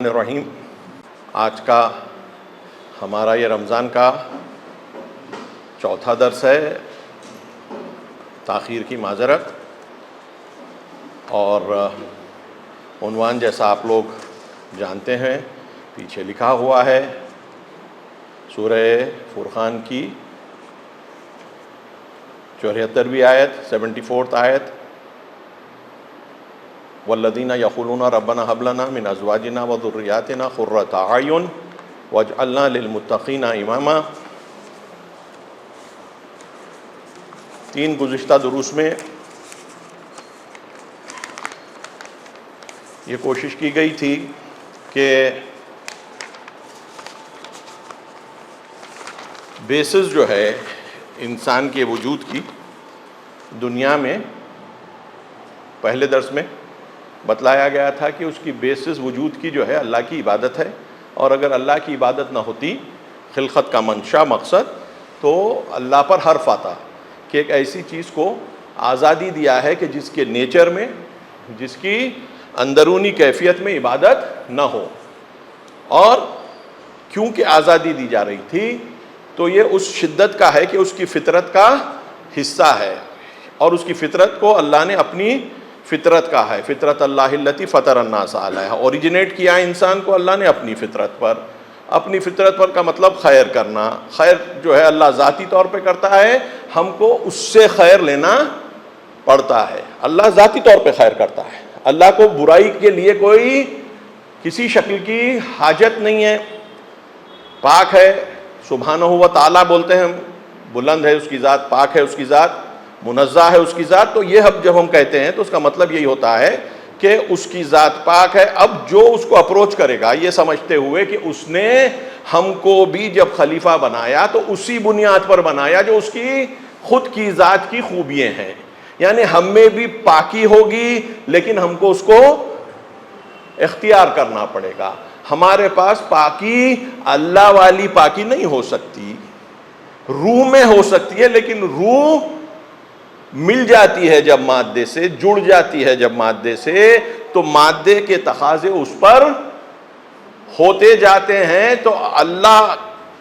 الرحیم، آج کا ہمارا یہ رمضان کا چوتھا درس ہے، تاخیر کی معذرت، اور عنوان جیسا آپ لوگ جانتے ہیں پیچھے لکھا ہوا ہے، سورہ فرقان کی 74ویں آیت، 74 آیت، والذین یقولون ربنا هب لنا من ازواجنا وذریاتنا قرۃ اعین واجعلنا للمتقین اماما۔ گزشتہ دروس میں یہ کوشش کی گئی تھی کہ بیسس جو ہے انسان کے وجود کی دنیا میں، پہلے درس میں بتلایا گیا تھا کہ اس کی بیسس وجود کی جو ہے اللہ کی عبادت ہے، اور اگر اللہ کی عبادت نہ ہوتی، خلقت کا منشا مقصد، تو اللہ پر حرف آتا کہ ایک ایسی چیز کو آزادی دیا ہے کہ جس کے نیچر میں، جس کی اندرونی کیفیت میں عبادت نہ ہو، اور کیونکہ آزادی دی جا رہی تھی تو یہ اس شدت کا ہے کہ اس کی فطرت کا حصہ ہے، اور اس کی فطرت کو اللہ نے اپنی فطرت کا ہے، فطرت اللہ التی فطر الناس علیہا، اوریجنیٹ کیا انسان کو اللہ نے اپنی فطرت پر۔ اپنی فطرت پر کا مطلب خیر کرنا، خیر جو ہے اللہ ذاتی طور پہ کرتا ہے، ہم کو اس سے خیر لینا پڑتا ہے۔ اللہ ذاتی طور پہ خیر کرتا ہے، اللہ کو برائی کے لیے کوئی کسی شکل کی حاجت نہیں ہے، پاک ہے، سبحانہ و تعالیٰ بولتے ہیں ہم، بلند ہے اس کی ذات، پاک ہے اس کی ذات، منزہ ہے اس کی ذات، تو یہ جب ہم کہتے ہیں تو اس کا مطلب یہی ہوتا ہے کہ اس کی ذات پاک ہے۔ اب جو اس کو اپروچ کرے گا یہ سمجھتے ہوئے کہ اس نے ہم کو بھی جب خلیفہ بنایا تو اسی بنیاد پر بنایا جو اس کی خود کی ذات کی خوبیاں ہیں، یعنی ہم میں بھی پاکی ہوگی لیکن ہم کو اس کو اختیار کرنا پڑے گا۔ ہمارے پاس پاکی اللہ والی پاکی نہیں ہو سکتی، روح میں ہو سکتی ہے، لیکن روح مل جاتی ہے جب مادے سے، جڑ جاتی ہے جب مادے سے، تو مادے کے تقاضے اس پر ہوتے جاتے ہیں۔ تو اللہ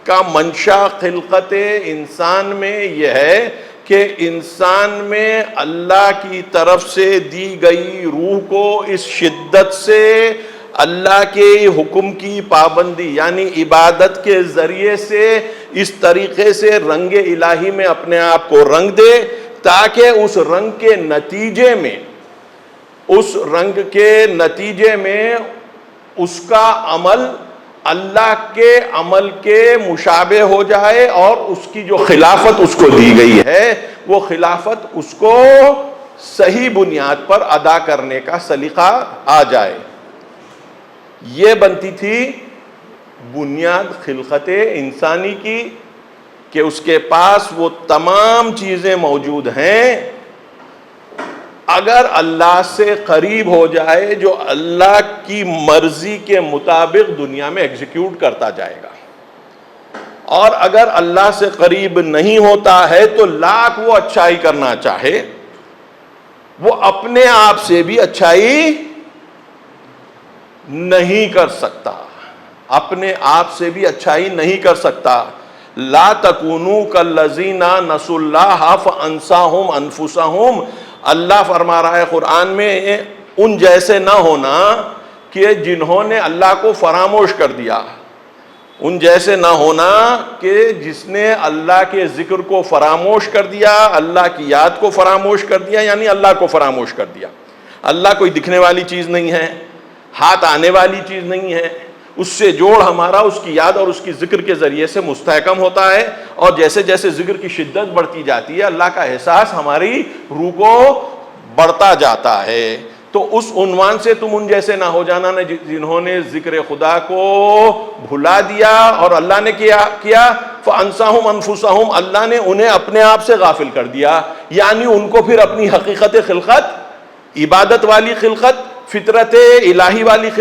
کا منشا خلقت انسان میں یہ ہے کہ انسان میں اللہ کی طرف سے دی گئی روح کو اس شدت سے اللہ کے حکم کی پابندی، یعنی عبادت کے ذریعے سے اس طریقے سے رنگ الہی میں اپنے آپ کو رنگ دے، تاکہ اس رنگ کے نتیجے میں اس کا عمل اللہ کے عمل کے مشابہ ہو جائے، اور اس کی جو خلافت اس کو دی گئی ہے وہ خلافت اس کو صحیح بنیاد پر ادا کرنے کا سلیقہ آ جائے۔ یہ بنتی تھی بنیاد خلقت انسانی کی کہ اس کے پاس وہ تمام چیزیں موجود ہیں، اگر اللہ سے قریب ہو جائے جو اللہ کی مرضی کے مطابق دنیا میں ایگزیکیوٹ کرتا جائے گا، اور اگر اللہ سے قریب نہیں ہوتا ہے تو لاکھ وہ اچھائی کرنا چاہے، وہ اپنے آپ سے بھی اچھائی نہیں کر سکتا، اپنے آپ سے بھی اچھائی نہیں کر سکتا۔ لا تکونوا کالذین نسوا اللہ فانساہم انفسہم، اللہ فرما رہا ہے قرآن میں، ان جیسے نہ ہونا کہ جنہوں نے اللہ کو فراموش کر دیا، ان جیسے نہ ہونا کہ جس نے اللہ کے ذکر کو فراموش کر دیا، اللہ کی یاد کو فراموش کر دیا، یعنی اللہ کو فراموش کر دیا۔ اللہ کوئی دکھنے والی چیز نہیں ہے، ہاتھ آنے والی چیز نہیں ہے، اس سے جوڑ ہمارا اس کی یاد اور اس کی ذکر کے ذریعے سے مستحکم ہوتا ہے، اور جیسے جیسے ذکر کی شدت بڑھتی جاتی ہے اللہ کا احساس ہماری روح کو بڑھتا جاتا ہے۔ تو اس عنوان سے تم ان جیسے نہ ہو جانا جنہوں نے ذکر خدا کو بھلا دیا، اور اللہ نے کیا فَأَنْسَاهُمْ أَنفُسَهُمْ، اللہ نے انہیں اپنے آپ سے غافل کر دیا، یعنی ان کو پھر اپنی حقیقت خلقت، عبادت والی خلقت، فطرت الہی والی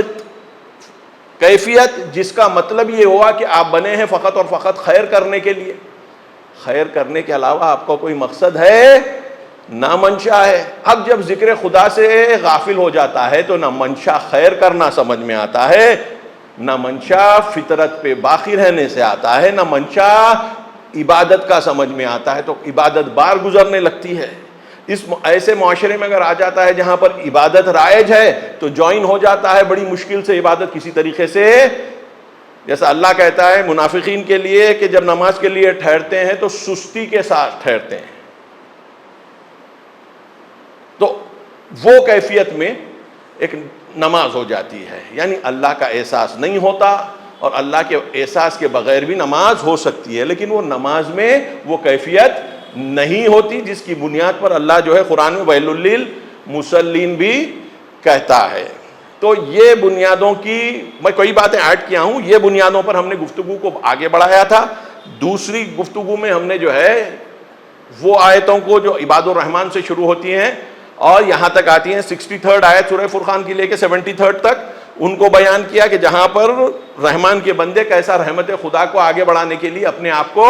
کیفیت، جس کا مطلب یہ ہوا کہ آپ بنے ہیں فقط اور فقط خیر کرنے کے لیے، خیر کرنے کے علاوہ آپ کا کوئی مقصد ہے نہ منشا ہے۔ اب جب ذکر خدا سے غافل ہو جاتا ہے تو نہ منشا خیر کرنا سمجھ میں آتا ہے، نہ منشا فطرت پہ باقی رہنے سے آتا ہے، نہ منشا عبادت کا سمجھ میں آتا ہے، تو عبادت بار گزرنے لگتی ہے۔ اس ایسے معاشرے میں اگر آ جاتا ہے جہاں پر عبادت رائج ہے تو جوائن ہو جاتا ہے بڑی مشکل سے عبادت کسی طریقے سے، جیسا اللہ کہتا ہے منافقین کے لیے کہ جب نماز کے لیے ٹھہرتے ہیں تو سستی کے ساتھ ٹھہرتے ہیں۔ تو وہ کیفیت میں ایک نماز ہو جاتی ہے، یعنی اللہ کا احساس نہیں ہوتا، اور اللہ کے احساس کے بغیر بھی نماز ہو سکتی ہے، لیکن وہ نماز میں وہ کیفیت نہیں ہوتی جس کی بنیاد پر اللہ جو ہے قرآن میں ویل للمصلین بھی کہتا ہے۔ تو یہ بنیادوں کی میں کئی باتیں ایڈ کیا ہوں، یہ بنیادوں پر ہم نے گفتگو کو آگے بڑھایا تھا۔ دوسری گفتگو میں ہم نے جو ہے وہ آیتوں کو جو عباد الرحمن سے شروع ہوتی ہیں اور یہاں تک آتی ہیں 63 آیت سورہ فرقان کی لے کے 73 تک، ان کو بیان کیا کہ جہاں پر رحمان کے بندے کیسا رحمت خدا کو آگے بڑھانے کے لیے اپنے آپ کو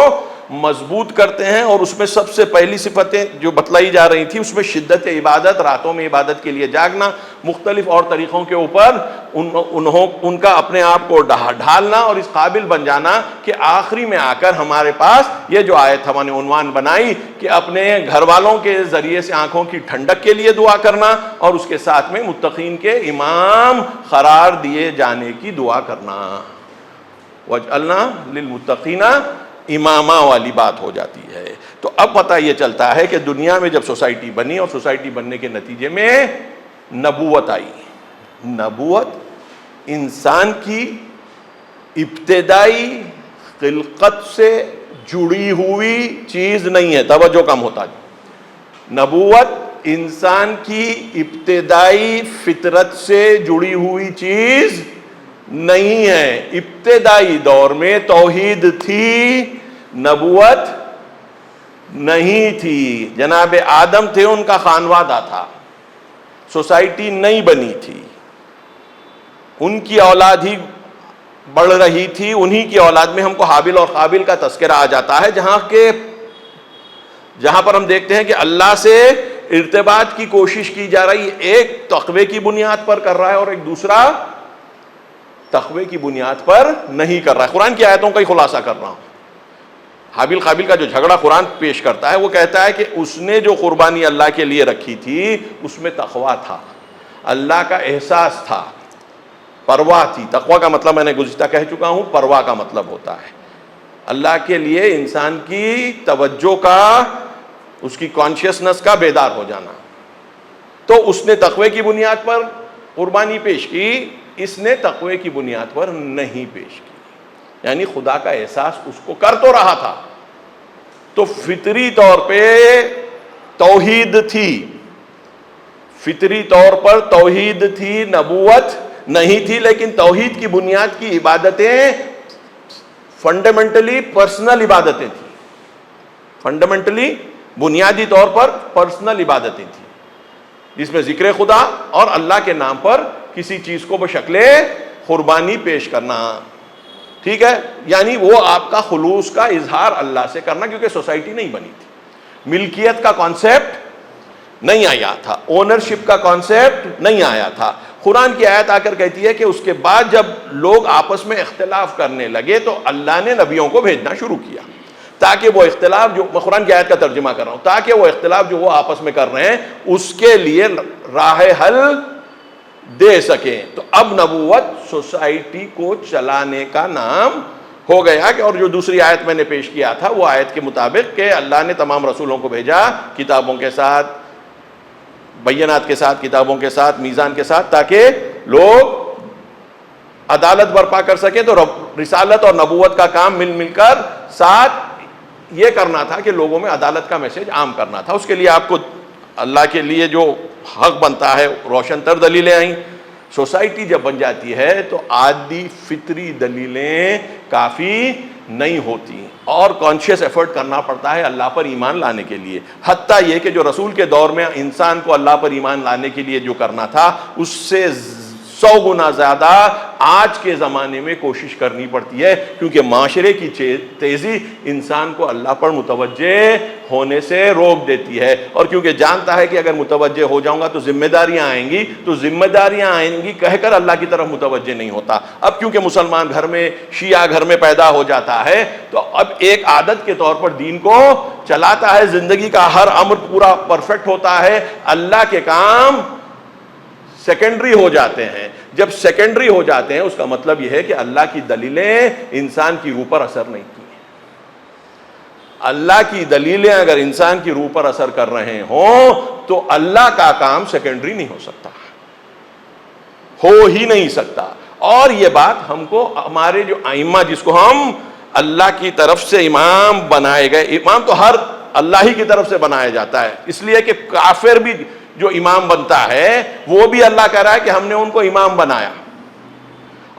مضبوط کرتے ہیں، اور اس میں سب سے پہلی صفتیں جو بتلائی جا رہی تھی اس میں شدت عبادت، راتوں میں عبادت کے لیے جاگنا، مختلف اور طریقوں کے اوپر ان کا اپنے آپ کو ڈھالنا اور اس قابل بن جانا کہ آخری میں آ کر ہمارے پاس یہ جو آیت ہم نے عنوان بنائی کہ اپنے گھر والوں کے ذریعے سے آنکھوں کی ٹھنڈک کے لیے دعا کرنا، اور اس کے ساتھ میں متقین کے امام قرار دیے جانے کی دعا کرنا۔ وَجْعَلْنَا لِلْمُتَّقِينَ امامہ والی بات ہو جاتی ہے۔ تو اب پتہ یہ چلتا ہے کہ دنیا میں جب سوسائٹی بنی اور سوسائٹی بننے کے نتیجے میں نبوت آئی، نبوت انسان کی ابتدائی خلقت سے جڑی ہوئی چیز نہیں ہے، توجہ کم ہوتا ہے۔ نبوت انسان کی ابتدائی فطرت سے جڑی ہوئی چیز نہیں ہے۔ ابتدائی دور میں توحید تھی، نبوت نہیں تھی۔ جناب آدم تھے، ان کا خانوادہ تھا، سوسائٹی نہیں بنی تھی، ان کی اولاد ہی بڑھ رہی تھی، انہی کی اولاد میں ہم کو حابیل اور قابیل کا تذکرہ آ جاتا ہے، جہاں پر ہم دیکھتے ہیں کہ اللہ سے ارتباط کی کوشش کی جا رہی ہے، ایک تقوی کی بنیاد پر کر رہا ہے اور ایک دوسرا تقوی کی بنیاد پر نہیں کر رہا ہے۔ قرآن کی آیتوں کا ہی خلاصہ کر رہا ہوں۔ حابیل قابیل کا جو جھگڑا قرآن پیش کرتا ہے وہ کہتا ہے کہ اس نے جو قربانی اللہ کے لیے رکھی تھی اس میں تقوی تھا، اللہ کا احساس تھا، پرواہ تھی۔ تقوی کا مطلب میں نے گزشتہ کہہ چکا ہوں، پرواہ کا مطلب ہوتا ہے اللہ کے لیے انسان کی توجہ کا، اس کی کانشیسنس کا بیدار ہو جانا۔ تو اس نے تقوی کی بنیاد پر قربانی پیش کی، اس نے تقوی کی بنیاد پر نہیں پیش کی، یعنی خدا کا احساس اس کو کر تو رہا تھا۔ تو فطری طور پہ توحید تھی، فطری طور پر توحید تھی، نبوت نہیں تھی، لیکن توحید کی بنیاد کی عبادتیں فنڈامنٹلی پرسنل عبادتیں تھیں، فنڈامنٹلی بنیادی طور پر پرسنل عبادتیں تھیں، جس میں ذکر خدا اور اللہ کے نام پر کسی چیز کو بشکل قربانی پیش کرنا، ٹھیک ہے، یعنی وہ آپ کا خلوص کا اظہار اللہ سے کرنا، کیونکہ سوسائٹی نہیں بنی تھی، ملکیت کا کانسیپٹ نہیں آیا تھا، اونرشپ کا کانسیپٹ نہیں آیا تھا۔ قرآن کی آیت آ کر کہتی ہے کہ اس کے بعد جب لوگ آپس میں اختلاف کرنے لگے تو اللہ نے نبیوں کو بھیجنا شروع کیا تاکہ وہ اختلاف، جو میں قرآن کی آیت کا ترجمہ کر رہا ہوں، تاکہ وہ اختلاف جو وہ آپس میں کر رہے ہیں اس کے لیے راہ حل دے سکیں۔ تو اب نبوت سوسائٹی کو چلانے کا نام ہو گیا کہ، اور جو دوسری آیت میں نے پیش کیا تھا وہ آیت کے مطابق کہ اللہ نے تمام رسولوں کو بھیجا کتابوں کے ساتھ، بینات کے ساتھ، کتابوں کے ساتھ، میزان کے ساتھ، تاکہ لوگ عدالت برپا کر سکیں۔ تو رسالت اور نبوت کا کام مل کر ساتھ یہ کرنا تھا کہ لوگوں میں عدالت کا میسج عام کرنا تھا۔ اس کے لیے آپ کو اللہ کے لیے جو حق بنتا ہے روشن تر دلیلیں آئیں۔ سوسائٹی جب بن جاتی ہے تو عادی فطری دلیلیں کافی نہیں ہوتی اور کانشیس ایفرٹ کرنا پڑتا ہے اللہ پر ایمان لانے کے لیے، حتیٰ یہ کہ جو رسول کے دور میں انسان کو اللہ پر ایمان لانے کے لیے جو کرنا تھا اس سے 100 گنا زیادہ آج کے زمانے میں کوشش کرنی پڑتی ہے، کیونکہ معاشرے کی تیزی انسان کو اللہ پر متوجہ ہونے سے روک دیتی ہے، اور کیونکہ جانتا ہے کہ اگر متوجہ ہو جاؤں گا تو ذمہ داریاں آئیں گی، تو ذمہ داریاں آئیں گی کہہ کر اللہ کی طرف متوجہ نہیں ہوتا۔ اب کیونکہ مسلمان گھر میں، شیعہ گھر میں پیدا ہو جاتا ہے، تو اب ایک عادت کے طور پر دین کو چلاتا ہے، زندگی کا ہر امر پورا پرفیکٹ ہوتا ہے، اللہ کے کام سیکنڈری ہو جاتے ہیں۔ جب سیکنڈری ہو جاتے ہیں اس کا مطلب یہ ہے کہ اللہ کی دلیلیں انسان کی روح پر اثر نہیں کی۔ اللہ کی دلیلیں اگر انسان کی روح پر اثر کر رہے ہوں تو اللہ کا کام سیکنڈری نہیں ہو سکتا، ہو ہی نہیں سکتا۔ اور یہ بات ہم کو ہمارے جو ائمہ، جس کو ہم اللہ کی طرف سے امام بنائے گئے، امام تو ہر اللہ ہی کی طرف سے بنایا جاتا ہے، اس لیے کہ کافر بھی جو امام بنتا ہے وہ بھی اللہ کہہ رہا ہے کہ ہم نے ان کو امام بنایا،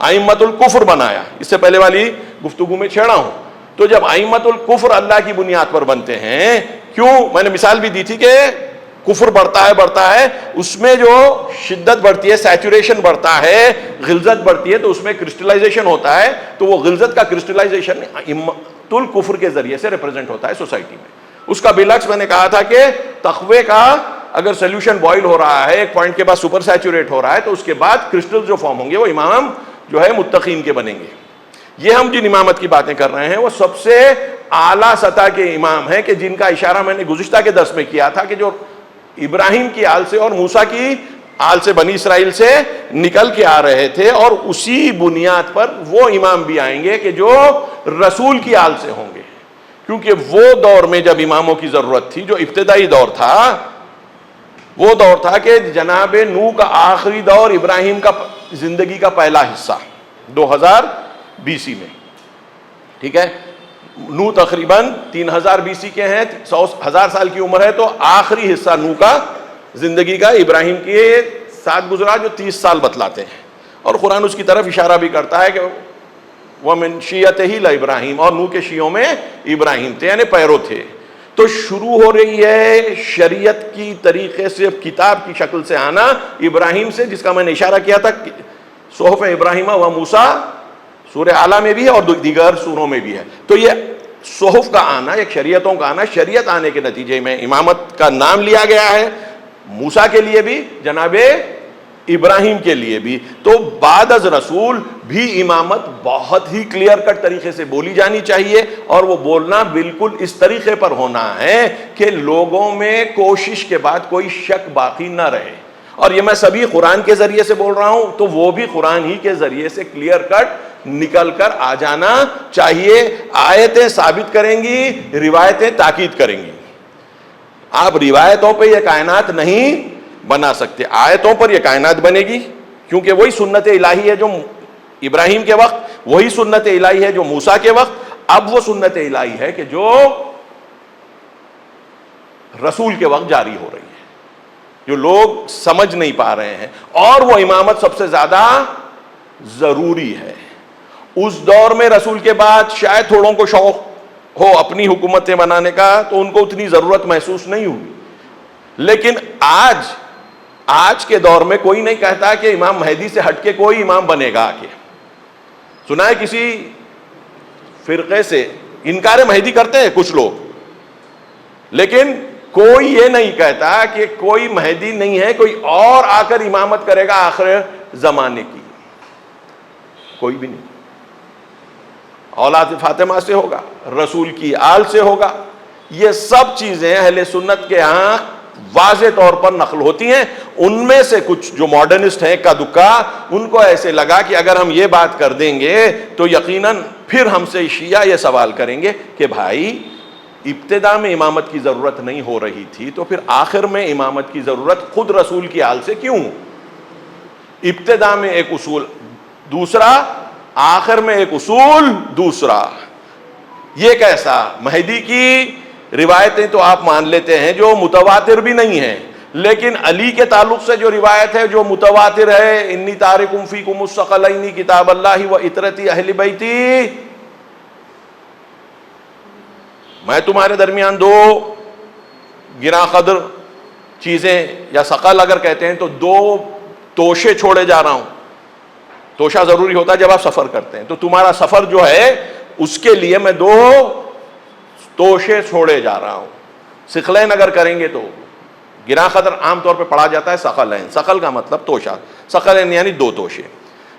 ائمۃ الکفر بنایا۔ اس سے پہلے والی گفتگو میں چھیڑا ہوں، تو جب ائمۃ الکفر اللہ کی بنیاد پر بنتے ہیں، کیوں؟ میں نے مثال بھی دی تھی کہ کفر بڑھتا ہے اس میں جو شدت بڑھتی ہے، سیچوریشن بڑھتا ہے، غلظت بڑھتی ہے، تو اس میں کرسٹلائزیشن ہوتا ہے، تو وہ غلظت کا کرسٹلائزیشن ائمۃ الکفر کے ذریعے سے ریپرزینٹ ہوتا ہے سوسائٹی میں۔ اس کا بالعکس میں نے کہا تھا کہ تقوی کا اگر سولوشن بوائل ہو رہا ہے، ایک پوائنٹ کے بعد سپر سیچوریٹ ہو رہا ہے، تو اس کے بعد کرسٹل جو فارم ہوں گے وہ امام جو ہے متقین کے بنیں گے۔ یہ ہم جن امامت کی باتیں کر رہے ہیں وہ سب سے اعلیٰ سطح کے امام ہیں، کہ جن کا اشارہ میں نے گزشتہ کے درس میں کیا تھا، کہ جو ابراہیم کی آل سے اور موسیٰ کی آل سے، بنی اسرائیل سے نکل کے آ رہے تھے، اور اسی بنیاد پر وہ امام بھی آئیں گے کہ جو رسول کی آل سے ہوں گے، کیونکہ وہ دور میں جب اماموں کی ضرورت تھی، جو ابتدائی دور تھا، وہ دور تھا کہ جناب نوح کا آخری دور، ابراہیم کا زندگی کا پہلا حصہ 2000 BC میں، ٹھیک ہے۔ نوح تقریباً 3000 BC کے ہیں، 1000 سال کی عمر ہے، تو آخری حصہ نوح کا زندگی کا ابراہیم کے ساتھ گزرا، جو 30 سال بتلاتے ہیں، اور قرآن اس کی طرف اشارہ بھی کرتا ہے کہ وَمِن شِیَّتِهِ لَإِبْرَاہِیم، اور نوح کے شیعوں میں ابراہیم تھے، یعنی پیرو تھے۔ تو شروع ہو رہی ہے شریعت کی طریقے سے، کتاب کی شکل سے آنا ابراہیم سے، جس کا میں نے اشارہ کیا تھا، صحف ابراہیم و موسیٰ سورہ اعلیٰ میں بھی ہے اور دیگر سوروں میں بھی ہے۔ تو یہ صحف کا آنا، ایک شریعتوں کا آنا، شریعت آنے کے نتیجے میں امامت کا نام لیا گیا ہے، موسیٰ کے لیے بھی، جناب ابراہیم کے لیے بھی۔ تو بعد از رسول بھی امامت بہت ہی کلیئر کٹ طریقے سے بولی جانی چاہیے، اور وہ بولنا بالکل اس طریقے پر ہونا ہے کہ لوگوں میں کوشش کے بعد کوئی شک باقی نہ رہے۔ اور یہ میں سبھی قرآن کے ذریعے سے بول رہا ہوں، تو وہ بھی قرآن ہی کے ذریعے سے کلیئر کٹ نکل کر آ جانا چاہیے۔ آیتیں ثابت کریں گی، روایتیں تاکید کریں گی۔ آپ روایتوں پہ یہ کائنات نہیں بنا سکتے، آیتوں پر یہ کائنات بنے گی، کیونکہ وہی سنت الہی ہے جو ابراہیم کے وقت، وہی سنت الہی ہے جو موسیٰ کے وقت، اب وہ سنت الہی ہے کہ جو رسول کے وقت جاری ہو رہی ہے، جو لوگ سمجھ نہیں پا رہے ہیں۔ اور وہ امامت سب سے زیادہ ضروری ہے۔ اس دور میں رسول کے بعد شاید تھوڑوں کو شوق ہو اپنی حکومتیں بنانے کا، تو ان کو اتنی ضرورت محسوس نہیں ہوئی، لیکن آج کے دور میں کوئی نہیں کہتا کہ امام مہدی سے ہٹ کے کوئی امام بنے گا آگے۔ سنا ہے کسی فرقے سے انکار مہدی کرتے ہیں کچھ لوگ، لیکن کوئی یہ نہیں کہتا کہ کوئی مہدی نہیں ہے، کوئی اور آ کر امامت کرے گا آخر زمانے کی، کوئی بھی نہیں۔ اولاد فاطمہ سے ہوگا، رسول کی آل سے ہوگا۔ یہ سب چیزیں اہل سنت کے ہاں واضح طور پر نقل ہوتی ہیں۔ ان میں سے کچھ جو ماڈرنسٹ ہیں کا دکا، ان کو ایسے لگا کہ اگر ہم یہ بات کر دیں گے تو یقیناً پھر ہم سے شیعہ یہ سوال کریں گے کہ بھائی ابتدا میں امامت کی ضرورت نہیں ہو رہی تھی، تو پھر آخر میں امامت کی ضرورت خود رسول کی آل سے کیوں؟ ابتدا میں ایک اصول دوسرا، آخر میں ایک اصول دوسرا۔ یہ کیسا؟ مہدی کی روایتیں تو آپ مان لیتے ہیں جو متواتر بھی نہیں ہیں، لیکن علی کے تعلق سے جو روایت ہے جو متواتر ہے، انی تارکم فیکم الثقلین کتاب اللہ و عطرتی اہل بیتی، میں تمہارے درمیان دو گراں قدر چیزیں، یا ثقل اگر کہتے ہیں تو دو توشے چھوڑے جا رہا ہوں، توشہ ضروری ہوتا ہے جب آپ سفر کرتے ہیں. تو تمہارا سفر جو ہے اس کے لیے میں 2 توشے چھوڑے جا رہا ہوں. ثقلین اگر کریں گے تو گرا قدر عام طور پہ پڑھا جاتا ہے ثقلین. ثقل کا مطلب توشہ, ثقلین یعنی 2 توشے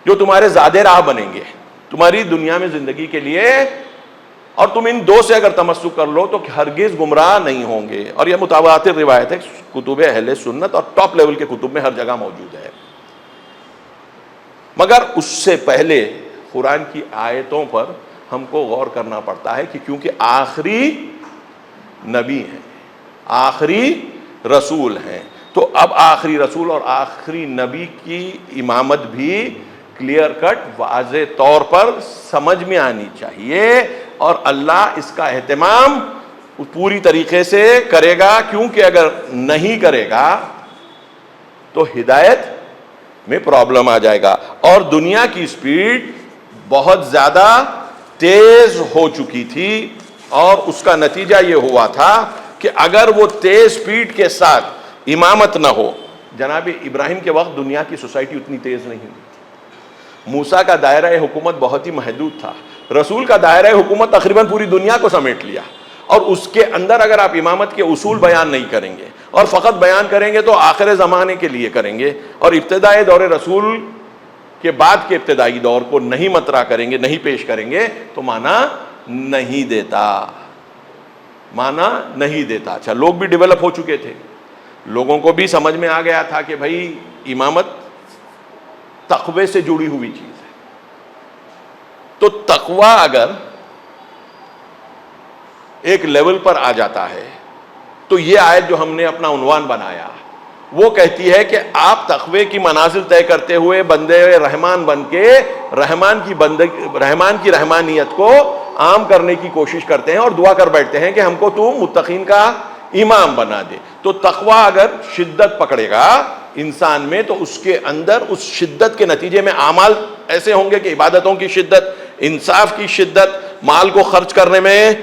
جو تمہارے زیادہ راہ بنیں گے تمہاری دنیا میں زندگی کے لیے, اور تم ان 2 سے اگر تمسک کر لو تو ہرگز گمراہ نہیں ہوں گے. اور یہ متواتر روایت ہے کتب اہل سنت اور ٹاپ لیول کے کتب میں ہر جگہ موجود ہے. مگر اس سے پہلے قرآن کی آیتوں پر ہم کو غور کرنا پڑتا ہے کہ کیونکہ آخری نبی ہیں, آخری رسول ہیں, تو اب آخری رسول اور آخری نبی کی امامت بھی کلیئر کٹ واضح طور پر سمجھ میں آنی چاہیے, اور اللہ اس کا اہتمام پوری طریقے سے کرے گا, کیونکہ اگر نہیں کرے گا تو ہدایت میں پرابلم آ جائے گا. اور دنیا کی سپیڈ بہت زیادہ تیز ہو چکی تھی, اور اس کا نتیجہ یہ ہوا تھا کہ اگر وہ تیز سپیڈ کے ساتھ امامت نہ ہو, جناب ابراہیم کے وقت دنیا کی سوسائٹی اتنی تیز نہیں ہوئی تھی, موسیٰ کا دائرہ حکومت بہت ہی محدود تھا, رسول کا دائرہ حکومت تقریباً پوری دنیا کو سمیٹ لیا, اور اس کے اندر اگر آپ امامت کے اصول بیان نہیں کریں گے اور فقط بیان کریں گے تو آخر زمانے کے لیے کریں گے, اور ابتدائی دور رسول کے بعد کے ابتدائی دور کو نہیں مطرح کریں گے, نہیں پیش کریں گے, تو مانا نہیں دیتا, مانا نہیں دیتا. اچھا, لوگ بھی ڈیولپ ہو چکے تھے, لوگوں کو بھی سمجھ میں آ گیا تھا کہ بھائی امامت تقوی سے جڑی ہوئی چیز ہے. تو تقوی اگر ایک لیول پر آ جاتا ہے تو یہ آیت جو ہم نے اپنا عنوان بنایا وہ کہتی ہے کہ آپ تقوی کی منازل طے کرتے ہوئے بندے رحمان بن کے رحمان کی رحمانیت کو عام کرنے کی کوشش کرتے ہیں اور دعا کر بیٹھتے ہیں کہ ہم کو تو متقین کا امام بنا دے. تو تقوی اگر شدت پکڑے گا انسان میں تو اس کے اندر اس شدت کے نتیجے میں اعمال ایسے ہوں گے کہ عبادتوں کی شدت, انصاف کی شدت, مال کو خرچ کرنے میں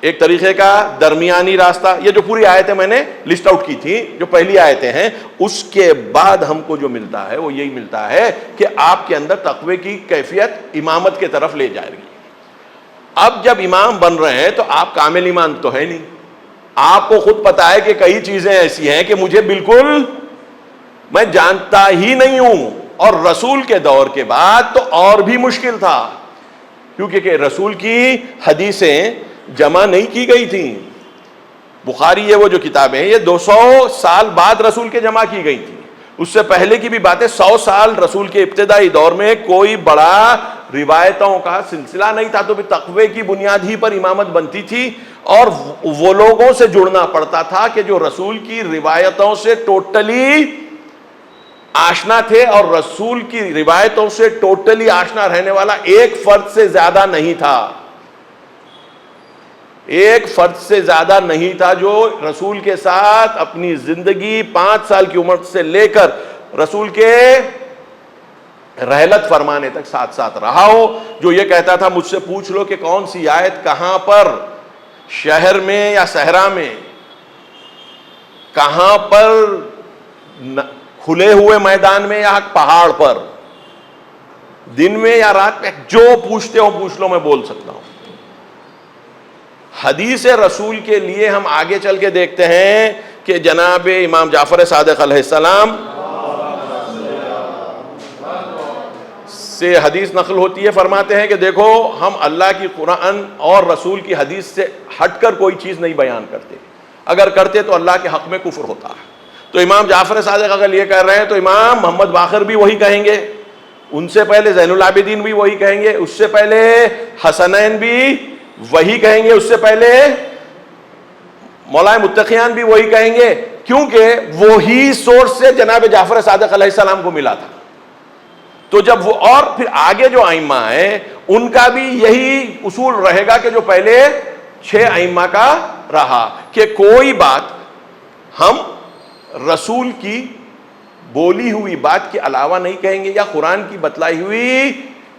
ایک طریقے کا درمیانی راستہ. یہ جو پوری آیتیں میں نے لسٹ آؤٹ کی تھی, جو پہلی آیتیں ہیں, اس کے بعد ہم کو جو ملتا ہے وہ یہی ملتا ہے کہ آپ کے اندر تقوی کی کیفیت امامت کے طرف لے جائے گی. اب جب امام بن رہے ہیں تو آپ کامل ایمان تو ہے نہیں, آپ کو خود پتا ہے کہ کئی چیزیں ایسی ہیں کہ مجھے بالکل میں جانتا ہی نہیں ہوں, اور رسول کے دور کے بعد تو اور بھی مشکل تھا, کیونکہ کہ رسول کی حدیثیں جمع نہیں کی گئی تھیں. بخاری یہ وہ جو کتابیں ہیں یہ 200 سال بعد رسول کے جمع کی گئی تھی. اس سے پہلے کی بھی باتیں 100 سال رسول کے ابتدائی دور میں کوئی بڑا روایتوں کا سلسلہ نہیں تھا, تو بھی تقوی کی بنیاد ہی پر امامت بنتی تھی, اور وہ لوگوں سے جڑنا پڑتا تھا کہ جو رسول کی روایتوں سے ٹوٹلی آشنا تھے, اور رسول کی روایتوں سے ٹوٹلی آشنا رہنے والا ایک فرد سے زیادہ نہیں تھا, ایک فرد سے زیادہ نہیں تھا جو رسول کے ساتھ اپنی زندگی 5 سال کی عمر سے لے کر رسول کے رحلت فرمانے تک ساتھ ساتھ رہا ہو, جو یہ کہتا تھا مجھ سے پوچھ لو کہ کون سی آیت کہاں پر, شہر میں یا صحرا میں, کہاں پر, کھلے ہوئے میدان میں یا پہاڑ پر, دن میں یا رات میں, جو پوچھتے ہو پوچھ لو, میں بول سکتا ہوں. حدیث رسول کے لیے ہم آگے چل کے دیکھتے ہیں کہ جناب امام جعفر صادق علیہ السلام سے حدیث نقل ہوتی ہے, فرماتے ہیں کہ دیکھو ہم اللہ کی قرآن اور رسول کی حدیث سے ہٹ کر کوئی چیز نہیں بیان کرتے, اگر کرتے تو اللہ کے حق میں کفر ہوتا ہے. تو امام جعفر صادق اگر یہ کہہ رہے ہیں تو امام محمد باقر بھی وہی کہیں گے, ان سے پہلے زین العابدین بھی وہی کہیں گے, اس سے پہلے حسنین بھی وہی کہیں گے, اس سے پہلے مولا متقیان بھی وہی کہیں گے, کیونکہ وہی سورس سے جناب جعفر صادق علیہ السلام کو ملا تھا. تو جب وہ, اور پھر آگے جو ائمہ ہیں ان کا بھی یہی اصول رہے گا کہ جو پہلے 6 ائمہ کا رہا, کہ کوئی بات ہم رسول کی بولی ہوئی بات کے علاوہ نہیں کہیں گے یا قرآن کی بتلائی ہوئی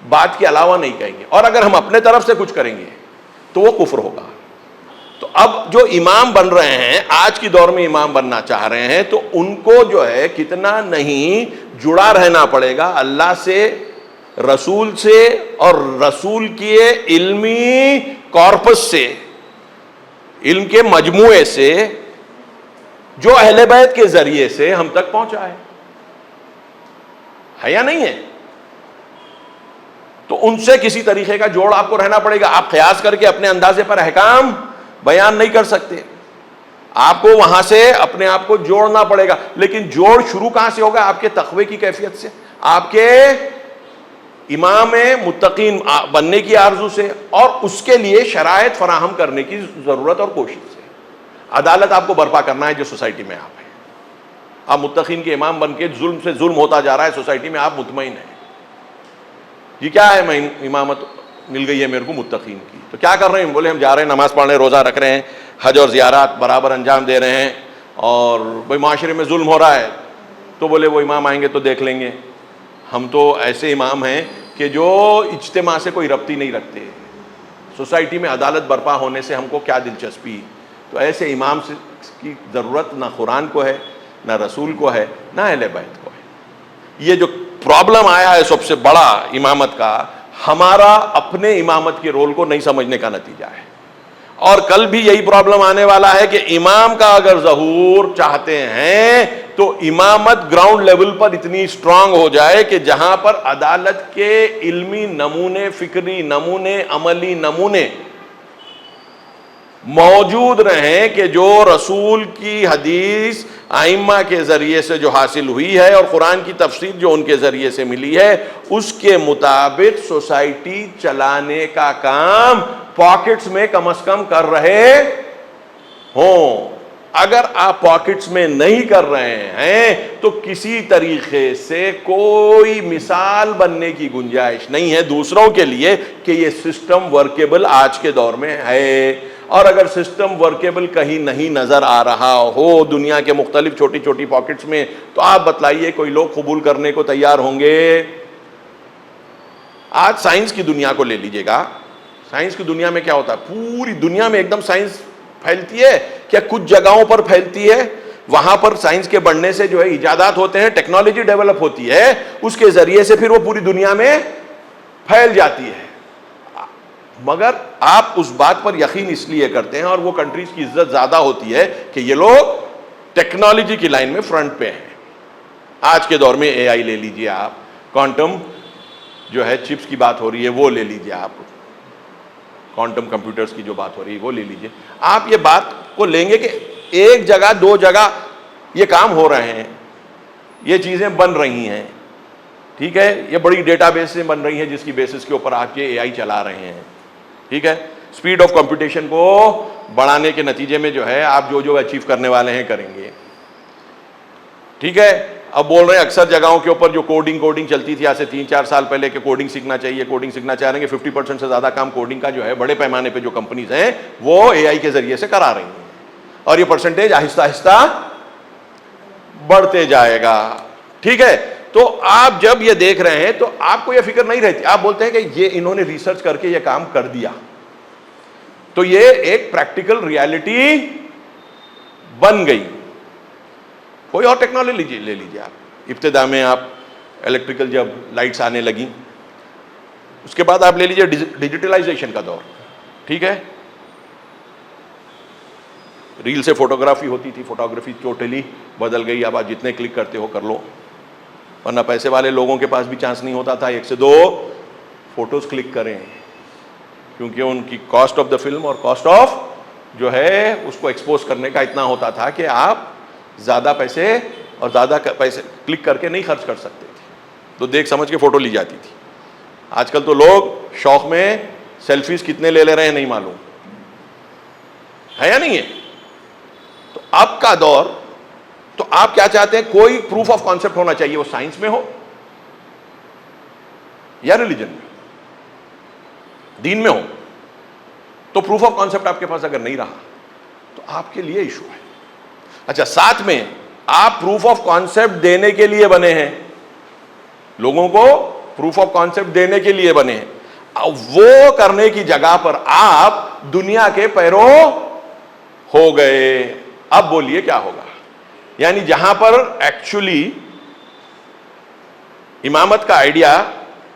بات کے علاوہ نہیں کہیں گے, اور اگر ہم اپنے طرف سے کچھ کریں گے تو وہ کفر ہوگا. تو اب جو امام بن رہے ہیں, آج کی دور میں امام بننا چاہ رہے ہیں, تو ان کو جو ہے کتنا نہیں جڑا رہنا پڑے گا اللہ سے, رسول سے اور رسول کے علمی کارپس سے، علم کے مجموعے سے، جو اہل بیت کے ذریعے سے ہم تک پہنچا ہے یا نہیں ہے؟ تو ان سے کسی طریقے کا جوڑ آپ کو رہنا پڑے گا. آپ قیاس کر کے اپنے اندازے پر احکام بیان نہیں کر سکتے. آپ کو وہاں سے اپنے آپ کو جوڑنا پڑے گا. لیکن جوڑ شروع کہاں سے ہوگا؟ آپ کے تقوی کی کیفیت سے، آپ کے امام متقین بننے کی آرزو سے، اور اس کے لیے شرائط فراہم کرنے کی ضرورت اور کوشش سے. عدالت آپ کو برپا کرنا ہے جو سوسائٹی میں آپ ہیں. آپ متقین کے امام بن کے ظلم سے ظلم ہوتا جا رہا ہے سوسائٹی میں، آپ مطمئن ہیں یہ کیا ہے، میں امامت مل گئی ہے میرے کو متقین کی، تو کیا کر رہے ہیں؟ بولے ہم جا رہے ہیں نماز پڑھنے، روزہ رکھ رہے ہیں، حج اور زیارات برابر انجام دے رہے ہیں، اور بھائی معاشرے میں ظلم ہو رہا ہے تو بولے وہ امام آئیں گے تو دیکھ لیں گے. ہم تو ایسے امام ہیں کہ جو اجتماع سے کوئی ربط ہی نہیں رکھتے. سوسائٹی میں عدالت برپا ہونے سے ہم کو کیا دلچسپی؟ تو ایسے امام کی ضرورت نہ قرآن کو ہے، نہ رسول کو ہے، نہ اہل بیت کو ہے. یہ جو پرابلم آیا ہے سب سے بڑا امامت کا، ہمارا اپنے امامت کے رول کو نہیں سمجھنے کا نتیجہ ہے. اور کل بھی یہی پرابلم آنے والا ہے کہ امام کا اگر ظہور چاہتے ہیں تو امامت گراؤنڈ لیول پر اتنی سٹرانگ ہو جائے کہ جہاں پر عدالت کے علمی نمونے، فکری نمونے، عملی نمونے موجود رہیں کہ جو رسول کی حدیث ائمہ کے ذریعے سے جو حاصل ہوئی ہے اور قرآن کی تفسیر جو ان کے ذریعے سے ملی ہے، اس کے مطابق سوسائٹی چلانے کا کام پاکٹس میں کم از کم کر رہے ہوں. اگر آپ پاکٹس میں نہیں کر رہے ہیں تو کسی طریقے سے کوئی مثال بننے کی گنجائش نہیں ہے دوسروں کے لیے کہ یہ سسٹم ورکیبل آج کے دور میں ہے. اور اگر سسٹم ورکیبل کہیں نہیں نظر آ رہا ہو دنیا کے مختلف چھوٹی چھوٹی پاکٹس میں، تو آپ بتلائیے کوئی لوگ قبول کرنے کو تیار ہوں گے؟ آج سائنس کی دنیا کو لے لیجئے گا. سائنس کی دنیا میں کیا ہوتا ہے؟ پوری دنیا میں ایک دم سائنس پھیلتی ہے کیا؟ کچھ جگہوں پر پھیلتی ہے، وہاں پر سائنس کے بڑھنے سے جو ہے ایجادات ہوتے ہیں، ٹیکنالوجی ڈیولپ ہوتی ہے، اس کے ذریعے سے پھر وہ پوری دنیا میں پھیل جاتی ہے. مگر آپ اس بات پر یقین اس لیے کرتے ہیں، اور وہ کنٹریز کی عزت زیادہ ہوتی ہے کہ یہ لوگ ٹیکنالوجی کی لائن میں فرنٹ پہ ہیں. آج کے دور میں اے آئی لے لیجئے آپ، کوانٹم جو ہے چپس کی بات ہو رہی ہے وہ لے لیجئے آپ، کوانٹم کمپیوٹرز کی جو بات ہو رہی ہے وہ لے لیجئے. آپ یہ بات کو لیں گے کہ ایک جگہ دو جگہ یہ کام ہو رہے ہیں، یہ چیزیں بن رہی ہیں، ٹھیک ہے، یہ بڑی ڈیٹا بیس سے بن رہی ہیں جس کی بیسس کے اوپر آپ یہ اے آئی چلا رہے ہیں، ٹھیک ہے. سپیڈ آف کمپٹیشن کو بڑھانے کے نتیجے میں جو ہے آپ جو اچیو کرنے والے ہیں کریں گے، ٹھیک ہے. اب بول رہے ہیں اکثر جگہوں کے اوپر جو کوڈنگ چلتی تھی آج سے 3-4 سال پہلے کہ کوڈنگ سیکھنا چاہیے، کوڈنگ سیکھنا چاہ رہے ہیں کہ 50% سے زیادہ کام کوڈنگ کا جو ہے بڑے پیمانے پہ جو کمپنیز ہیں وہ اے آئی کے ذریعے سے کرا رہی ہیں، اور یہ پرسنٹیج آہستہ آہستہ بڑھتے جائے گا، ٹھیک ہے. تو آپ جب یہ دیکھ رہے ہیں تو آپ کو یہ فکر نہیں رہتی، آپ بولتے ہیں کہ یہ انہوں نے ریسرچ کر کے یہ کام کر دیا، تو یہ ایک پریکٹیکل ریالٹی بن گئی. کوئی اور ٹیکنالوجی لے لیجیے آپ، ابتدا میں آپ الیکٹریکل جب لائٹس آنے لگیں، اس کے بعد آپ لے لیجیے ڈیجیٹلائزیشن کا دور، ٹھیک ہے. ریل سے فوٹوگرافی ہوتی تھی، فوٹوگرافی ٹوٹلی بدل گئی. اب آپ جتنے کلک کرتے ہو کر لو، ورنہ پیسے والے لوگوں کے پاس بھی چانس نہیں ہوتا تھا 1 سے 2 فوٹوز کلک کریں، کیونکہ ان کی کاسٹ آف دا فلم اور کاسٹ آف جو ہے اس کو ایکسپوز کرنے کا اتنا ہوتا تھا کہ آپ زیادہ پیسے اور زیادہ پیسے کلک کر کے نہیں خرچ کر سکتے تھے، تو دیکھ سمجھ کے فوٹو لی جاتی تھی. آج کل تو لوگ شوق میں سیلفیز کتنے لے رہے ہیں نہیں معلوم ہے یا نہیں ہے. تو اب کا دور، تو آپ کیا چاہتے ہیں؟ کوئی پروف آف کانسیپٹ ہونا چاہیے، وہ سائنس میں ہو یا ریلیجن میں، دین میں ہو. تو پروف آف کانسیپٹ آپ کے پاس اگر نہیں رہا تو آپ کے لیے ایشو ہے. اچھا، ساتھ میں آپ پروف آف کانسیپٹ دینے کے لیے بنے ہیں، لوگوں کو پروف آف کانسیپٹ دینے کے لیے بنے ہیں، وہ کرنے کی جگہ پر آپ دنیا کے پیرو ہو گئے. اب بولیے کیا ہوگا؟ یعنی جہاں پر ایکچولی امامت کا آئیڈیا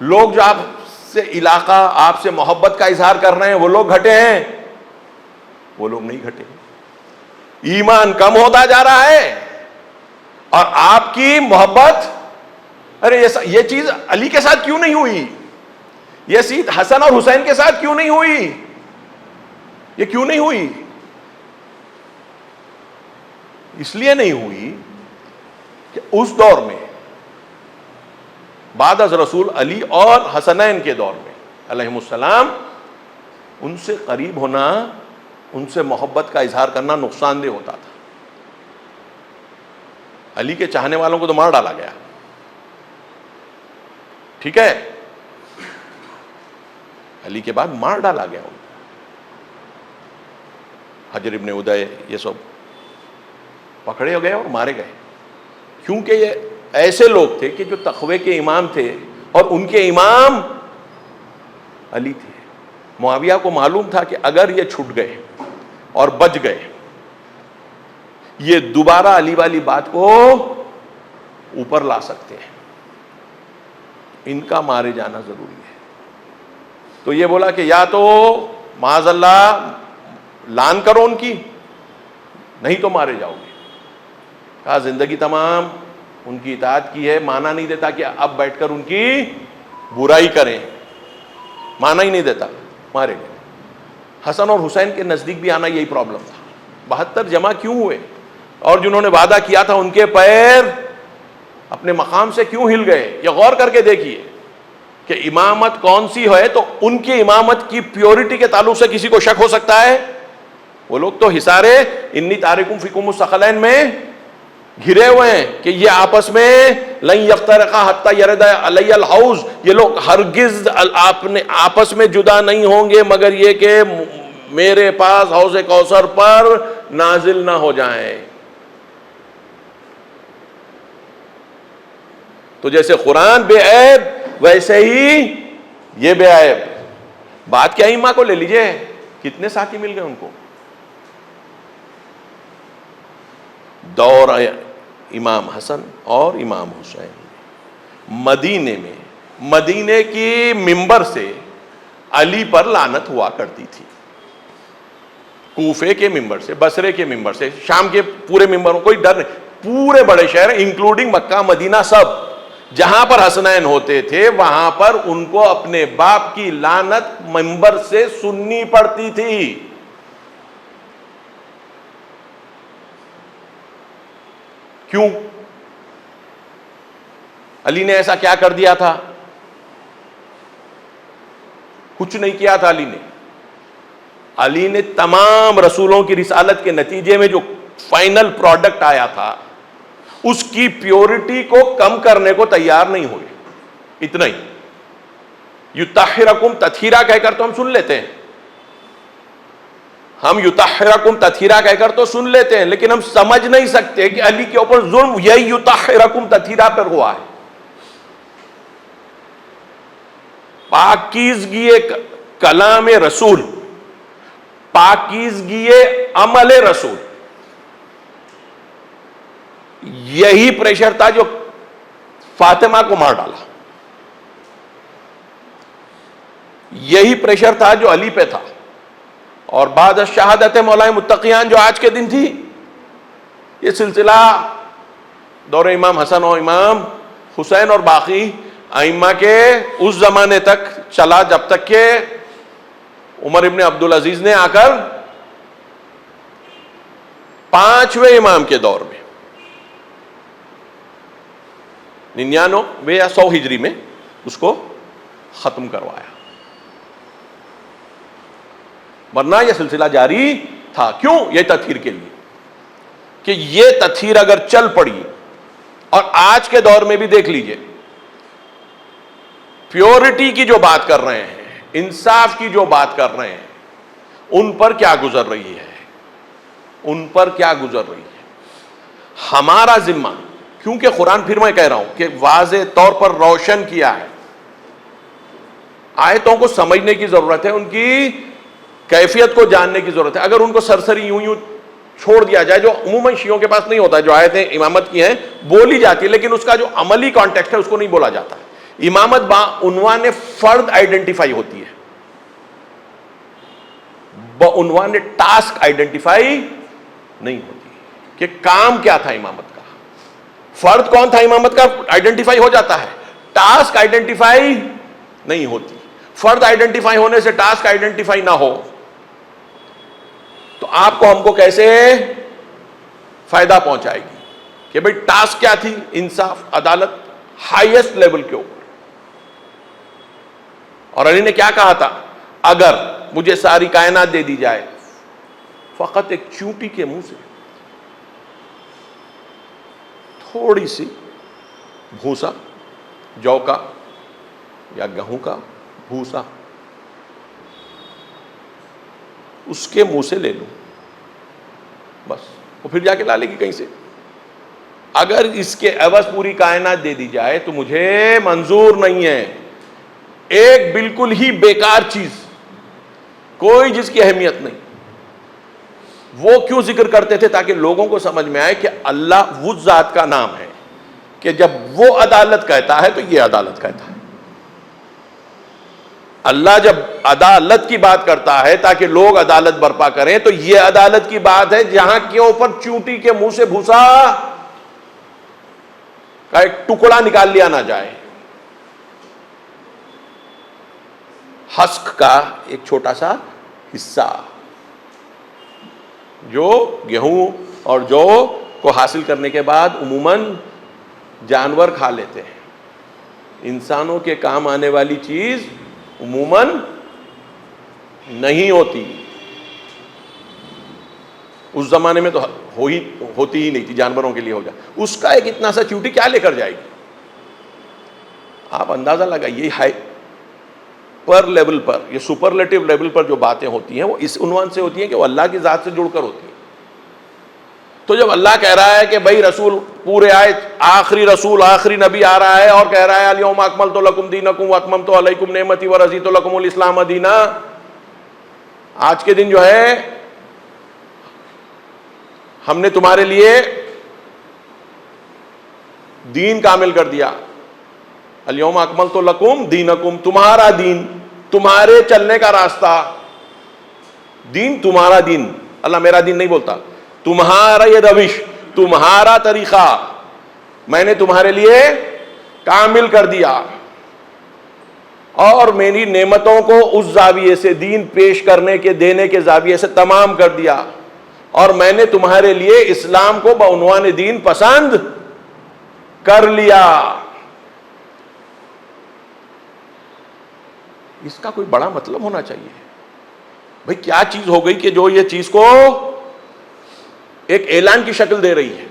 لوگ جو آپ سے علاقہ، آپ سے محبت کا اظہار کر رہے ہیں، وہ لوگ گھٹے ہیں؟ وہ لوگ نہیں گھٹے. ایمان کم ہوتا جا رہا ہے اور آپ کی محبت، ارے یہ چیز علی کے ساتھ کیوں نہیں ہوئی؟ یہ چیز حسن اور حسین کے ساتھ کیوں نہیں ہوئی؟ یہ کیوں نہیں ہوئی؟ اس لیے نہیں ہوئی کہ اس دور میں بعد از رسول علی اور حسنین کے دور میں علیہم السلام، ان سے قریب ہونا، ان سے محبت کا اظہار کرنا نقصان دہ ہوتا تھا. علی کے چاہنے والوں کو تو مار ڈالا گیا، ٹھیک ہے، علی کے بعد مار ڈالا گیا. حجر ابن ادے یہ سب پکڑے ہو گئے اور مارے گئے، کیونکہ یہ ایسے لوگ تھے کہ جو تقوی کے امام تھے اور ان کے امام علی تھے. معاویہ کو معلوم تھا کہ اگر یہ چھٹ گئے اور بچ گئے، یہ دوبارہ علی والی بات کو اوپر لا سکتے ہیں، ان کا مارے جانا ضروری ہے. تو یہ بولا کہ یا تو معاذ اللہ لان کرو ان کی، نہیں تو مارے جاؤ گے. کہا زندگی تمام ان کی اطاعت کی ہے، مانا نہیں دیتا کہ اب بیٹھ کر ان کی برائی کریں، مانا ہی نہیں دیتا، مارے گئے. حسن اور حسین کے نزدیک بھی آنا یہی پرابلم تھا. 72 جمع کیوں ہوئے؟ اور جنہوں نے وعدہ کیا تھا ان کے پیر اپنے مقام سے کیوں ہل گئے؟ یہ غور کر کے دیکھیے کہ امامت کون سی ہے تو ان کی امامت کی پیورٹی کے تعلق سے کسی کو شک ہو سکتا ہے؟ وہ لوگ تو حصارے انی تارکم فیکم الثقلین میں گھرے ہوئے ہیں کہ یہ آپس میں لن یفترقا حتی یرد علی الحوض، یہ لوگ ہرگز آپس میں جدا نہیں ہوں گے مگر یہ کہ میرے پاس حوض کوثر پر نازل نہ ہو جائیں. تو جیسے قرآن بے عیب ویسے ہی یہ بے عیب. بات کیا ائمہ کو لے لیجئے، کتنے ساتھی مل گئے ان کو. دور امام حسن اور امام حسین مدینے میں، مدینے کی ممبر سے علی پر لعنت ہوا کرتی تھی، کوفے کے ممبر سے، بصرے کے ممبر سے، شام کے پورے ممبروں، کوئی ڈر نہیں. پورے بڑے شہر انکلوڈنگ مکہ مدینہ سب جہاں پر حسنین ہوتے تھے وہاں پر ان کو اپنے باپ کی لعنت ممبر سے سننی پڑتی تھی. کیوں؟ علی نے ایسا کیا کر دیا تھا؟ کچھ نہیں کیا تھا. علی نے تمام رسولوں کی رسالت کے نتیجے میں جو فائنل پروڈکٹ آیا تھا اس کی پیورٹی کو کم کرنے کو تیار نہیں ہوئے. اتنا ہی. یطہرکم تطہیرا کہہ کر تو ہم سن لیتے ہیں، ہم یطہرکم تطہیرا کہہ کر تو سن لیتے ہیں، لیکن ہم سمجھ نہیں سکتے کہ علی کے اوپر ظلم یہی یطہرکم تطہیرا پر ہوا ہے. پاکیزگی کلام رسول، پاکیزگی عمل رسول، یہی پریشر تھا جو فاطمہ کو مار ڈالا. یہی پریشر تھا جو علی پہ تھا. اور بعد شہادت مولا متقیان جو آج کے دن تھی، یہ سلسلہ دور امام حسن اور امام حسین اور باقی ائمہ کے اس زمانے تک چلا جب تک کہ عمر ابن عبدالعزیز نے آ کر 5ویں امام کے دور میں 99 یا 100 ہجری میں اس کو ختم کروایا. ورنہ یہ سلسلہ جاری تھا. کیوں؟ یہ تطہیر کے لیے کہ یہ تطہیر اگر چل پڑی، اور آج کے دور میں بھی دیکھ لیجئے پیورٹی کی جو بات کر رہے ہیں، انصاف کی جو بات کر رہے ہیں، ان پر کیا گزر رہی ہے، ان پر کیا گزر رہی ہے. ہمارا ذمہ، کیونکہ قرآن پھر میں کہہ رہا ہوں کہ واضح طور پر روشن کیا ہے، آیتوں کو سمجھنے کی ضرورت ہے، ان کی کیفیت کو جاننے کی ضرورت ہے. اگر ان کو سرسری یوں چھوڑ دیا جائے، جو عموماً شیعوں کے پاس نہیں ہوتا، جو آیتیں امامت کی ہیں بولی جاتی ہے لیکن اس کا جو عملی کانٹیکسٹ ہے اس کو نہیں بولا جاتا. امامت بعنوان فرد آئیڈینٹیفائی ہوتی ہے، بعنوان ٹاسک آئیڈینٹیفائی نہیں ہوتی کہ کام کیا تھا امامت کا. فرد کون تھا امامت کا آئیڈینٹیفائی ہو جاتا ہے، ٹاسک آئیڈینٹیفائی نہیں ہوتی. فرد آئیڈینٹیفائی ہونے سے ٹاسک آئیڈینٹیفائی نہ ہو تو آپ کو ہم کو کیسے فائدہ پہنچائے گی کہ بھئی ٹاسک کیا تھی؟ انصاف، عدالت ہائیسٹ لیول کے اوپر. اور علی نے کیا کہا تھا؟ اگر مجھے ساری کائنات دے دی جائے فقط ایک چونٹی کے منہ سے تھوڑی سی بھوسا، جو کا یا گہوں کا بھوسا، اس کے منہ سے لے لوں بس، وہ پھر جا کے لا لے گی کہیں سے. اگر اس کے عوض پوری کائنات دے دی جائے تو مجھے منظور نہیں ہے. ایک بالکل ہی بیکار چیز، کوئی جس کی اہمیت نہیں. وہ کیوں ذکر کرتے تھے؟ تاکہ لوگوں کو سمجھ میں آئے کہ اللہ وہ ذات کا نام ہے کہ جب وہ عدالت کہتا ہے تو یہ عدالت کہتا ہے. اللہ جب عدالت کی بات کرتا ہے تاکہ لوگ عدالت برپا کریں تو یہ عدالت کی بات ہے جہاں کے اوپر چونٹی کے منہ سے بھوسا کا ایک ٹکڑا نکال لیا نہ جائے. حسک کا ایک چھوٹا سا حصہ جو گیہوں اور جو کو حاصل کرنے کے بعد عموماً جانور کھا لیتے ہیں. انسانوں کے کام آنے والی چیز عموماً نہیں ہوتی. اس زمانے میں تو ہوتی ہی نہیں تھی، جانوروں کے لیے ہو جائے. اس کا ایک اتنا سا چونٹی کیا لے کر جائے گی؟ آپ اندازہ لگائیے. ہائی پر لیول پر، یہ سپرلیٹو لیول پر جو باتیں ہوتی ہیں وہ اس عنوان سے ہوتی ہیں کہ وہ اللہ کی ذات سے جڑ کر ہوتی ہیں. تو جب اللہ کہہ رہا ہے کہ بھائی رسول پورے آئے، آخری رسول آخری نبی آ رہا ہے اور کہہ رہا ہے الیوم اکملت لکم دینکم واتممت علیکم نعمتی ورضیت لکم الاسلام دینا، آج کے دن جو ہے ہم نے تمہارے لیے دین کامل کر دیا. الیوم اکملت لکم دینکم، تمہارا دین، تمہارے چلنے کا راستہ. دین تمہارا دین، اللہ میرا دین نہیں بولتا. تمہارا یہ روش، تمہارا طریقہ میں نے تمہارے لیے کامل کر دیا اور میری نعمتوں کو اس زاویے سے، دین پیش کرنے کے دینے کے زاویے سے تمام کر دیا. اور میں نے تمہارے لیے اسلام کو بعنوان دین پسند کر لیا. اس کا کوئی بڑا مطلب ہونا چاہیے. بھئی کیا چیز ہو گئی کہ جو یہ چیز کو ایک اعلان کی شکل دے رہی ہے؟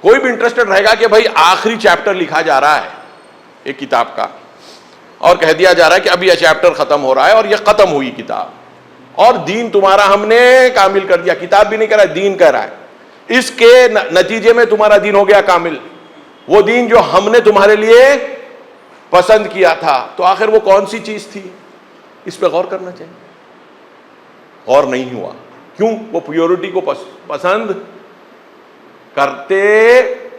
کوئی بھی انٹرسٹڈ رہے گا کہ بھئی آخری چیپٹر لکھا جا رہا ہے ایک کتاب کا اور کہہ دیا جا رہا ہے کہ اب یہ چیپٹر ختم ہو رہا ہے اور یہ ختم ہوئی کتاب، اور دین تمہارا ہم نے کامل کر دیا. کتاب بھی نہیں کہہ رہا ہے، دین کہہ رہا ہے. اس کے نتیجے میں تمہارا دین ہو گیا کامل، وہ دین جو ہم نے تمہارے لیے پسند کیا تھا. تو آخر وہ کون سی چیز تھی؟ اس پہ غور کرنا چاہیے. غور نہیں ہوا. کیوں؟ وہ پیورٹی کو پسند کرتے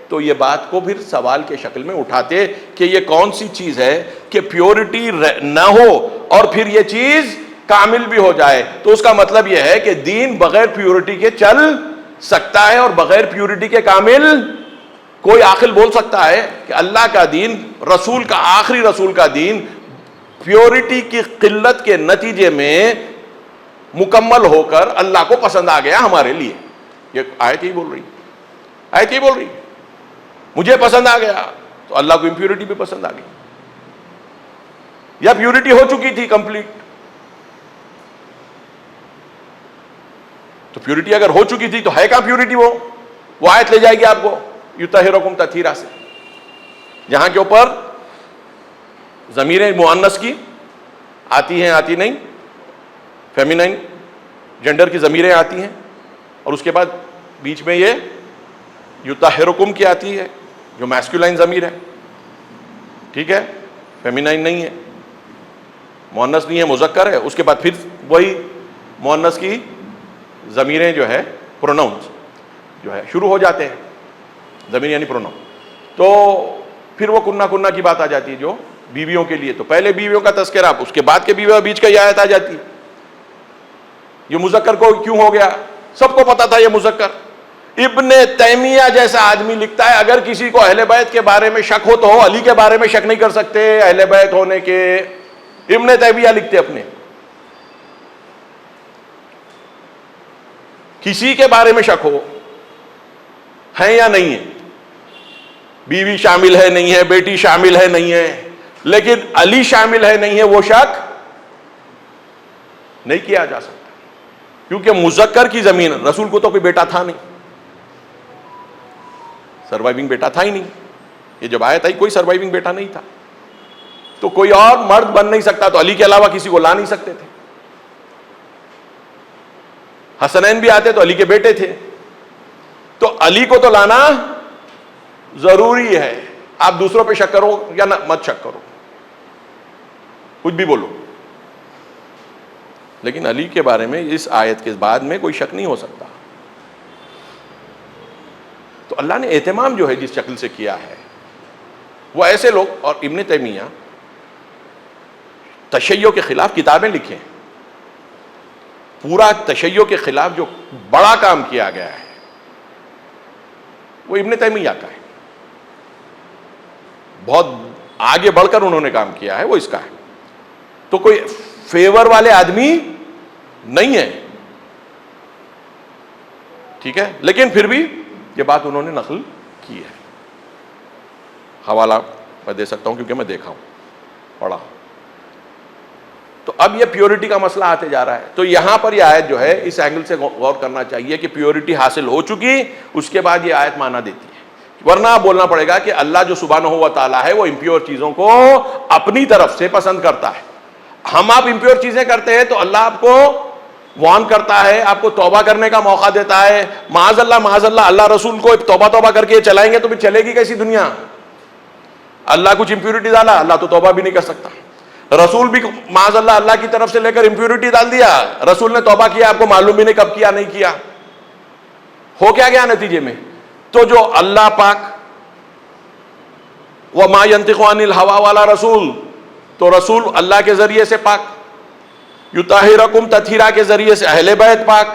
تو یہ بات کو پھر سوال کے شکل میں اٹھاتے کہ یہ کون سی چیز ہے کہ پیورٹی نہ ہو اور پھر یہ چیز کامل بھی ہو جائے. تو اس کا مطلب یہ ہے کہ دین بغیر پیورٹی کے چل سکتا ہے اور بغیر پیورٹی کے کامل. کوئی عاقل بول سکتا ہے کہ اللہ کا دین، رسول کا، آخری رسول کا دین پیورٹی کی قلت کے نتیجے میں مکمل ہو کر اللہ کو پسند آ گیا ہمارے لیے؟ یہ آیت ہی بول رہی، آیت ہی بول رہی مجھے پسند آ گیا تو اللہ کو امپیورٹی بھی پسند آ گئی. یا پیورٹی ہو چکی تھی کمپلیٹ؟ تو پیورٹی اگر ہو چکی تھی تو ہے کہاں پیورٹی؟ وہ آیت لے جائے گی آپ کو یطہرکم تطہیرا سے، جہاں کے اوپر ضمیریں مؤنث کی آتی ہیں، آتی نہیں، فیمینائن جنڈر کی ضمیریں آتی ہیں، اور اس کے بعد بیچ میں یہ یطہرکم کی آتی ہے جو میسکولائن ضمیر ہے. ٹھیک ہے، فیمینائن نہیں ہے، مؤنث نہیں ہے، مذکر ہے. اس کے بعد پھر وہی مؤنث کی ضمیریں جو ہے پروناؤنس جو ہے شروع ہو جاتے ہیں، ضمیر یعنی پروناؤن. تو پھر وہ کنہ کنہ کی بات آ جاتی ہے جو بیویوں کے لیے تو پہلے بیویوں کا تذکرہ، اس کے بعد کے بیویوں بیچ کا یہ آیت آ جاتی ہے. یہ مذکر کو کیوں ہو گیا؟ سب کو پتا تھا یہ مذکر. ابن تیمیہ جیسا آدمی لکھتا ہے اگر کسی کو اہل بیت کے بارے میں شک ہو تو علی کے بارے میں شک نہیں کر سکتے اہل بیت ہونے کے. ابن تیمیہ لکھتے اپنے. کسی کے بارے میں شک ہو ہے یا نہیں ہے، بیوی شامل ہے نہیں ہے، بیٹی شامل ہے نہیں ہے، لیکن علی شامل ہے نہیں ہے، وہ شک نہیں کیا جا سکتا کیونکہ مذکر کی زمین. رسول کو تو کوئی بیٹا تھا نہیں، سروائیونگ بیٹا تھا ہی نہیں. یہ جب آیت آئی کوئی سروائیونگ بیٹا نہیں تھا تو کوئی اور مرد بن نہیں سکتا، تو علی کے علاوہ کسی کو لا نہیں سکتے تھے. حسنین بھی آتے تو علی کے بیٹے تھے، تو علی کو تو لانا ضروری ہے. آپ دوسروں پہ شک کرو یا نہ مت شک کرو، کچھ بھی بولو، لیکن علی کے بارے میں اس آیت کے بعد میں کوئی شک نہیں ہو سکتا. تو اللہ نے اہتمام جو ہے جس شکل سے کیا ہے وہ ایسے لوگ. اور ابن تیمیہ تشیع کے خلاف کتابیں لکھیں، پورا تشیع کے خلاف جو بڑا کام کیا گیا ہے وہ ابن تیمیہ کا ہے. بہت آگے بڑھ کر انہوں نے کام کیا ہے وہ اس کا ہے. تو کوئی فیور والے آدمی نہیں ہے، ٹھیک ہے، لیکن پھر بھی یہ بات انہوں نے نقل کی ہے. حوالہ میں دے سکتا ہوں کیونکہ میں دیکھا ہوں، پڑھا ہوں. تو اب یہ پیورٹی کا مسئلہ آتے جا رہا ہے. تو یہاں پر یہ آیت جو ہے اس اینگل سے غور کرنا چاہیے کہ پیورٹی حاصل ہو چکی، اس کے بعد یہ آیت معنی دیتی ہے. ورنہ بولنا پڑے گا کہ اللہ جو سبحانہ و تعالیٰ ہے وہ امپیور چیزوں کو اپنی طرف سے پسند کرتا ہے. ہم آپ امپیور چیزیں کرتے ہیں تو اللہ آپ کو وارن کرتا ہے، آپ کو توبہ کرنے کا موقع دیتا ہے. معاذ اللہ اللہ رسول کو توبہ کر کے چلائیں گے تو پھر چلے گی کیسی دنیا؟ اللہ کچھ امپیورٹی ڈالا، اللہ تو توبہ بھی نہیں کر سکتا. رسول بھی معاذ اللہ کی طرف سے لے کر امپیورٹی ڈال دیا، رسول نے توبہ کیا، آپ کو معلوم بھی نہیں کب کیا نہیں کیا. ہو کیا گیا نتیجے میں؟ تو جو اللہ پاک وما ينطق عن الهوى والا رسول، تو رسول اللہ کے ذریعے سے پاک، یطہرکم تطہیرا کے ذریعے سے اہل بیت پاک.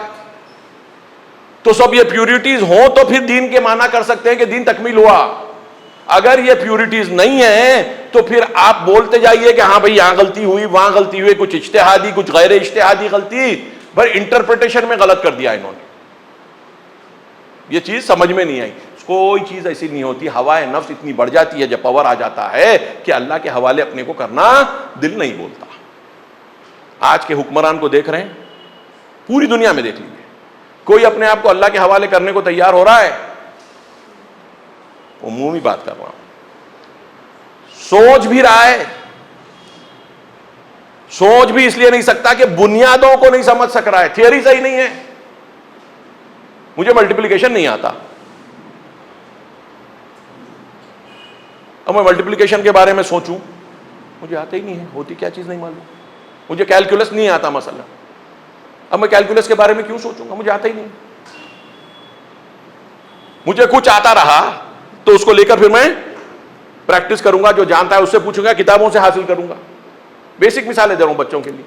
تو سب یہ پیوریٹیز ہوں تو پھر دین کے معنی کر سکتے ہیں کہ دین تکمیل ہوا. اگر یہ پیوریٹیز نہیں ہیں تو پھر آپ بولتے جائیے کہ ہاں بھئی یہاں غلطی ہوئی وہاں غلطی ہوئی، کچھ اجتہادی کچھ غیر اجتہادی غلطی، بھائی انٹرپریٹیشن میں غلط کر دیا انہوں نے. یہ چیز سمجھ میں نہیں آئی. کوئی چیز ایسی نہیں ہوتی، ہوائے نفس اتنی بڑھ جاتی ہے جب پاور آ جاتا ہے کہ اللہ کے حوالے اپنے کو کرنا دل نہیں بولتا. آج کے حکمران کو دیکھ رہے ہیں، پوری دنیا میں دیکھ لیجیے، کوئی اپنے آپ کو اللہ کے حوالے کرنے کو تیار ہو رہا ہے؟ عمومی بات کر رہا ہوں. سوچ بھی رہا ہے، سوچ بھی اس لیے نہیں سکتا کہ بنیادوں کو نہیں سمجھ سک رہا ہے، تھیوری صحیح نہیں ہے. مجھے ملٹیپلیکیشن نہیں آتا، اب میں ملٹیپلیکیشن کے بارے میں سوچوں، مجھے آتا ہی نہیں ہے، ہوتی کیا چیز نہیں معلوم. مجھے کیلکولس نہیں آتا مسئلہ، اب میں کیلکولس کے بارے میں کیوں سوچوں گا؟ مجھے آتا ہی نہیں. مجھے کچھ آتا رہا تو اس کو لے کر پھر میں پریکٹس کروں گا، جو جانتا ہے اس سے پوچھوں گا، کتابوں سے حاصل کروں گا. بیسک مثالیں دے رہا ہوں بچوں کے لیے.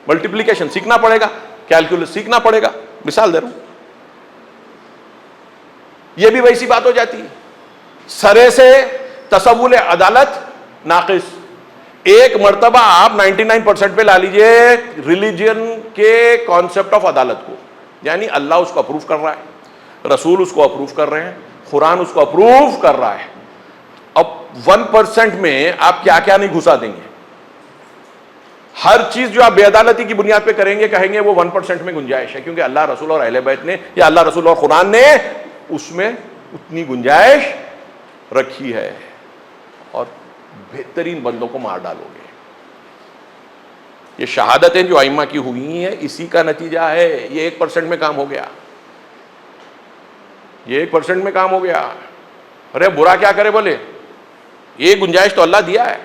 ملٹیپلیکیشن سیکھنا پڑے گا، کیلکولس سیکھنا پڑے گا، مثال دے رہا ہوں. یہ بھی ویسی بات ہو جاتی ہے، سرے سے تصور عدالت ناقص. ایک مرتبہ آپ 99% پہ لا لیجئے ریلیجن کے کانسیپٹ آف عدالت کو، یعنی اللہ اس کو اپروو کر رہا ہے، رسول اس کو اپروو کر رہے ہیں، قرآن اس کو اپروو کر رہا ہے. اب 1% میں آپ کیا کیا نہیں گھسا دیں گے. ہر چیز جو آپ بے عدالتی کی بنیاد پہ کریں گے کہیں گے وہ 1% میں گنجائش ہے، کیونکہ اللہ رسول اور اہل بیت نے یا اللہ رسول اور قرآن نے اس میں اتنی گنجائش رکھی ہے، اور بہترین بندوں کو مار ڈالو گے. یہ شہادتیں جو ائمہ کی ہوئی ہیں اسی کا نتیجہ ہے. یہ 1% میں کام ہو گیا، یہ 1% میں کام ہو گیا. ارے برا کیا کرے بولے، یہ گنجائش تو اللہ دیا ہے،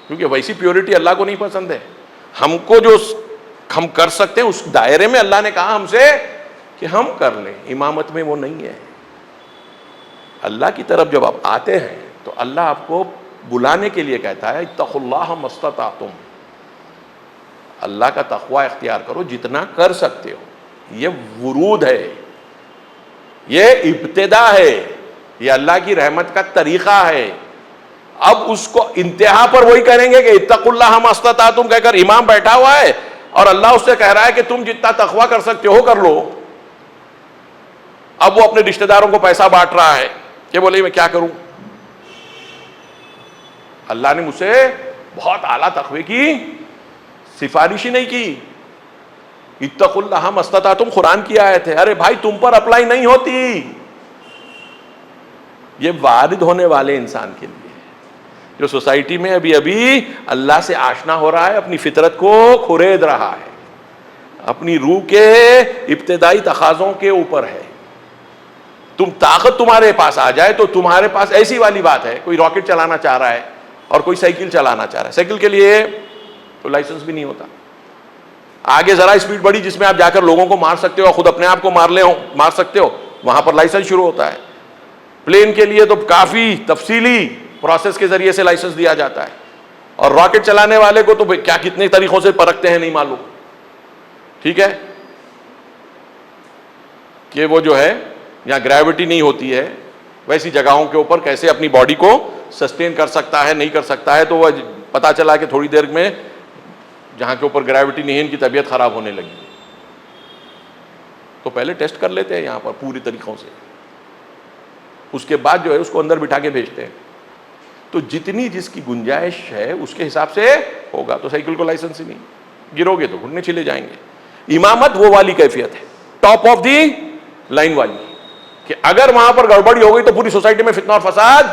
کیونکہ ویسی پیورٹی اللہ کو نہیں پسند ہے. ہم کو جو ہم کر سکتے ہیں اس دائرے میں اللہ نے کہا ہم سے کہ ہم کر لیں. امامت میں وہ نہیں ہے. اللہ کی طرف جب آپ آتے ہیں تو اللہ آپ کو بلانے کے لیے کہتا ہے اتقوا اللہ ما استطعتم، اللہ کا تقوی اختیار کرو جتنا کر سکتے ہو. یہ ورود ہے، یہ ابتدا ہے، یہ اللہ کی رحمت کا طریقہ ہے. اب اس کو انتہا پر وہی کریں گے کہ اتقوا اللہ ما استطعتم کہہ کر امام بیٹھا ہوا ہے اور اللہ اس سے کہہ رہا ہے کہ تم جتنا تقوی کر سکتے ہو کر لو. اب وہ اپنے رشتہ داروں کو پیسہ بانٹ رہا ہے کہ بولے میں کیا کروں، اللہ نے مجھ سے بہت اعلیٰ تقوی کی سفارش ہی نہیں کی. اتقوا اللہ ما استطعتم قرآن کی آیت ہے. ارے بھائی تم پر اپلائی نہیں ہوتی، یہ وارد ہونے والے انسان کے لیے جو سوسائٹی میں ابھی اللہ سے آشنا ہو رہا ہے، اپنی فطرت کو کھرید رہا ہے، اپنی روح کے ابتدائی تقاضوں کے اوپر ہے. طاقت تمہارے پاس آ جائے تو تمہارے پاس ایسی والی بات ہے، کوئی راکٹ چلانا چاہ رہا ہے اور کوئی سائیکل چلانا چاہ رہا ہے، سائیکل کے لیے تو لائسنس بھی نہیں ہوتا. آگے ذرا اسپیڈ بڑھی جس میں آپ جا کر لوگوں کو مار سکتے ہو، خود اپنے آپ کو مار سکتے ہو، وہاں پر لائسنس شروع ہوتا ہے. پلین کے لیے تو کافی تفصیلی پروسیس کے ذریعے سے لائسنس دیا جاتا ہے، اور راکٹ چلانے والے کو تو کیا کتنے طریقوں سے پرکھتے ہیں نہیں معلوم. ٹھیک ہے کہ وہ جو ہے یہاں گریوٹی نہیں ہوتی ہے، ویسی جگہوں کے اوپر کیسے اپنی باڈی کو سسٹین کر سکتا ہے نہیں کر سکتا ہے. تو وہ پتا چلا کہ تھوڑی دیر میں جہاں کے اوپر گریوٹی نہیں ہے ان کی طبیعت خراب ہونے لگی، تو پہلے ٹیسٹ کر لیتے ہیں یہاں پر پوری طریقوں سے، اس کے بعد جو ہے اس کو اندر بٹھا کے بھیجتے ہیں. تو جتنی جس کی گنجائش ہے اس کے حساب سے ہوگا. تو سائیکل کو لائسنس ہی نہیں، گرو گے تو گھٹنے چلے جائیں گے. امامت وہ والی کیفیت ہے، ٹاپ آف دی لائن والی، کہ اگر وہاں پر گڑبڑی ہو گئی تو پوری سوسائٹی میں فتنہ اور فساد.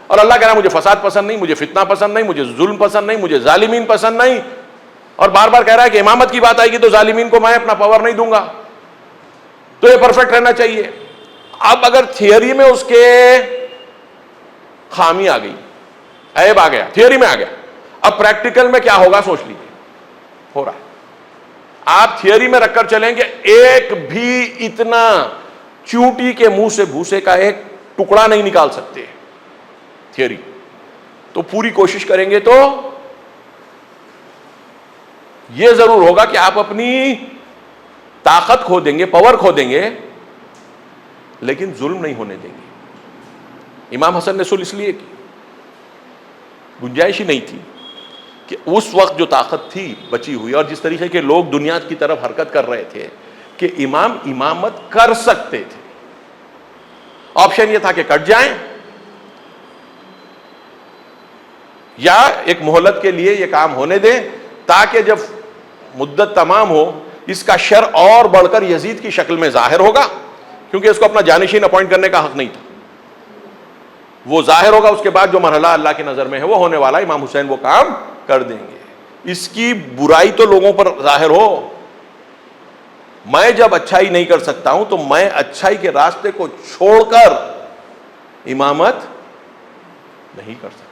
اور اللہ کہہ رہا ہے مجھے فساد پسند نہیں، مجھے فتنہ پسند نہیں، مجھے ظلم پسند نہیں، مجھے ظالمین پسند نہیں. اور بار بار کہہ رہا ہے کہ امامت کی بات آئے گی تو ظالمین کو میں اپنا پاور نہیں دوں گا. تو یہ پرفیکٹ رہنا چاہیے. اب اگر تھیوری میں اس کے خامی آ گئی، عیب آ گیا، تھیوری میں آ گیا، اب پریکٹیکل میں کیا ہوگا سوچ لیجیے. ہو رہا ہے آپ تھیوری میں رکھ کر چلیں کہ ایک بھی اتنا چونٹی کے منہ سے بھوسے کا ایک ٹکڑا نہیں نکال سکتے تھیوری، تو پوری کوشش کریں گے تو یہ ضرور ہوگا کہ آپ اپنی طاقت کھو دیں گے، پاور کھو دیں گے، لیکن ظلم نہیں ہونے دیں گے. امام حسن نے صلح اس لیے کی، گنجائش ہی نہیں تھی کہ اس وقت جو طاقت تھی بچی ہوئی اور جس طریقے کے لوگ دنیا کی طرف حرکت کر رہے تھے کہ امام امامت کر سکتے تھے. آپشن یہ تھا کہ کٹ جائیں یا ایک مہلت کے لیے یہ کام ہونے دیں تاکہ جب مدت تمام ہو اس کا شر اور بڑھ کر یزید کی شکل میں ظاہر ہوگا، کیونکہ اس کو اپنا جانشین اپوائنٹ کرنے کا حق نہیں تھا. وہ ظاہر ہوگا، اس کے بعد جو مرحلہ اللہ کی نظر میں ہے وہ ہونے والا، امام حسین وہ کام کر دیں گے. اس کی برائی تو لوگوں پر ظاہر ہو. میں جب اچھائی نہیں کر سکتا ہوں تو میں اچھائی کے راستے کو چھوڑ کر امامت نہیں کر سکتا.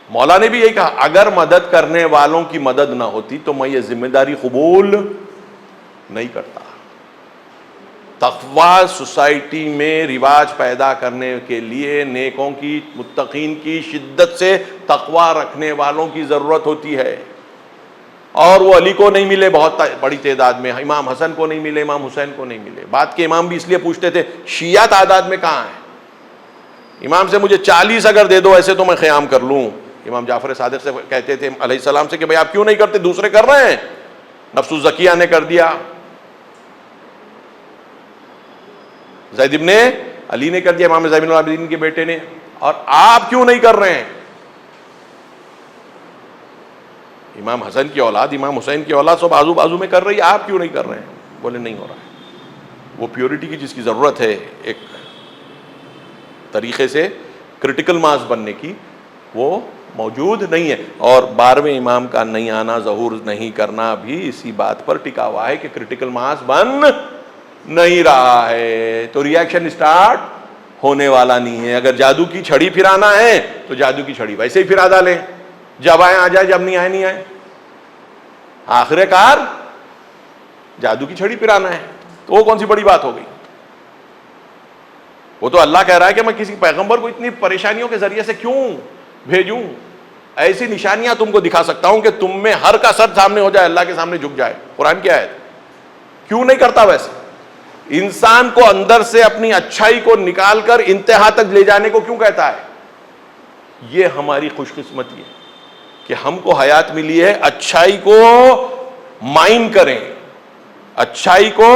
مولا نے بھی یہی کہا اگر مدد کرنے والوں کی مدد نہ ہوتی تو میں یہ ذمہ داری قبول نہیں کرتا. تقوی سوسائٹی میں رواج پیدا کرنے کے لیے نیکوں کی، متقین کی، شدت سے تقوی رکھنے والوں کی ضرورت ہوتی ہے. اور وہ علی کو نہیں ملے بہت بڑی تعداد میں، امام حسن کو نہیں ملے، امام حسین کو نہیں ملے. بعد کے امام بھی اس لیے پوچھتے تھے شیعہ تعداد میں کہاں ہیں؟ امام سے مجھے 40 اگر دے دو ایسے تو میں قیام کر لوں. امام جعفر صادق سے کہتے تھے علیہ السلام سے کہ بھئی آپ کیوں نہیں کرتے، دوسرے کر رہے ہیں. نفس الزکیہ نے کر دیا، زید ابن علی نے کر دیا، امام زین العابدین کے بیٹے نے، اور آپ کیوں نہیں کر رہے ہیں؟ امام حسن کی اولاد، امام حسین کی اولاد سب بازو بازو میں کر رہی ہے، آپ کیوں نہیں کر رہے ہیں؟ بولے نہیں ہو رہا ہے. وہ پیورٹی کی جس کی ضرورت ہے ایک طریقے سے کرٹیکل ماس بننے کی، وہ موجود نہیں ہے. اور 12ویں امام کا نہیں آنا، ظہور نہیں کرنا بھی اسی بات پر ٹکا ہوا ہے کہ کرٹیکل ماس بن نہیں رہا ہے. تو ری ایکشن اسٹارٹ ہونے والا نہیں ہے. اگر جادو کی چھڑی پھرانا ہے تو جادو کی چھڑی ویسے ہی پھرا ڈالیں، جب آئے آ جائے، جب نہیں آئے نہیں آئے. آخر کار جادو کی چھڑی پھرانا ہے تو وہ کون سی بڑی بات ہو گئی. وہ تو اللہ کہہ رہا ہے کہ میں کسی پیغمبر کو اتنی پریشانیوں کے ذریعے سے کیوں بھیجوں؟ ایسی نشانیاں تم کو دکھا سکتا ہوں کہ تم میں ہر کا سر سامنے ہو جائے، اللہ کے سامنے جھک جائے۔ قرآن کی آیت۔ کیوں نہیں کرتا ویسے؟ انسان کو اندر سے اپنی اچھائی کو نکال کر انتہا تک لے جانے کو کیوں کہتا ہے؟ یہ ہماری خوش قسمتی ہے کہ ہم کو حیات ملی ہے اچھائی کو مائن کریں، اچھائی کو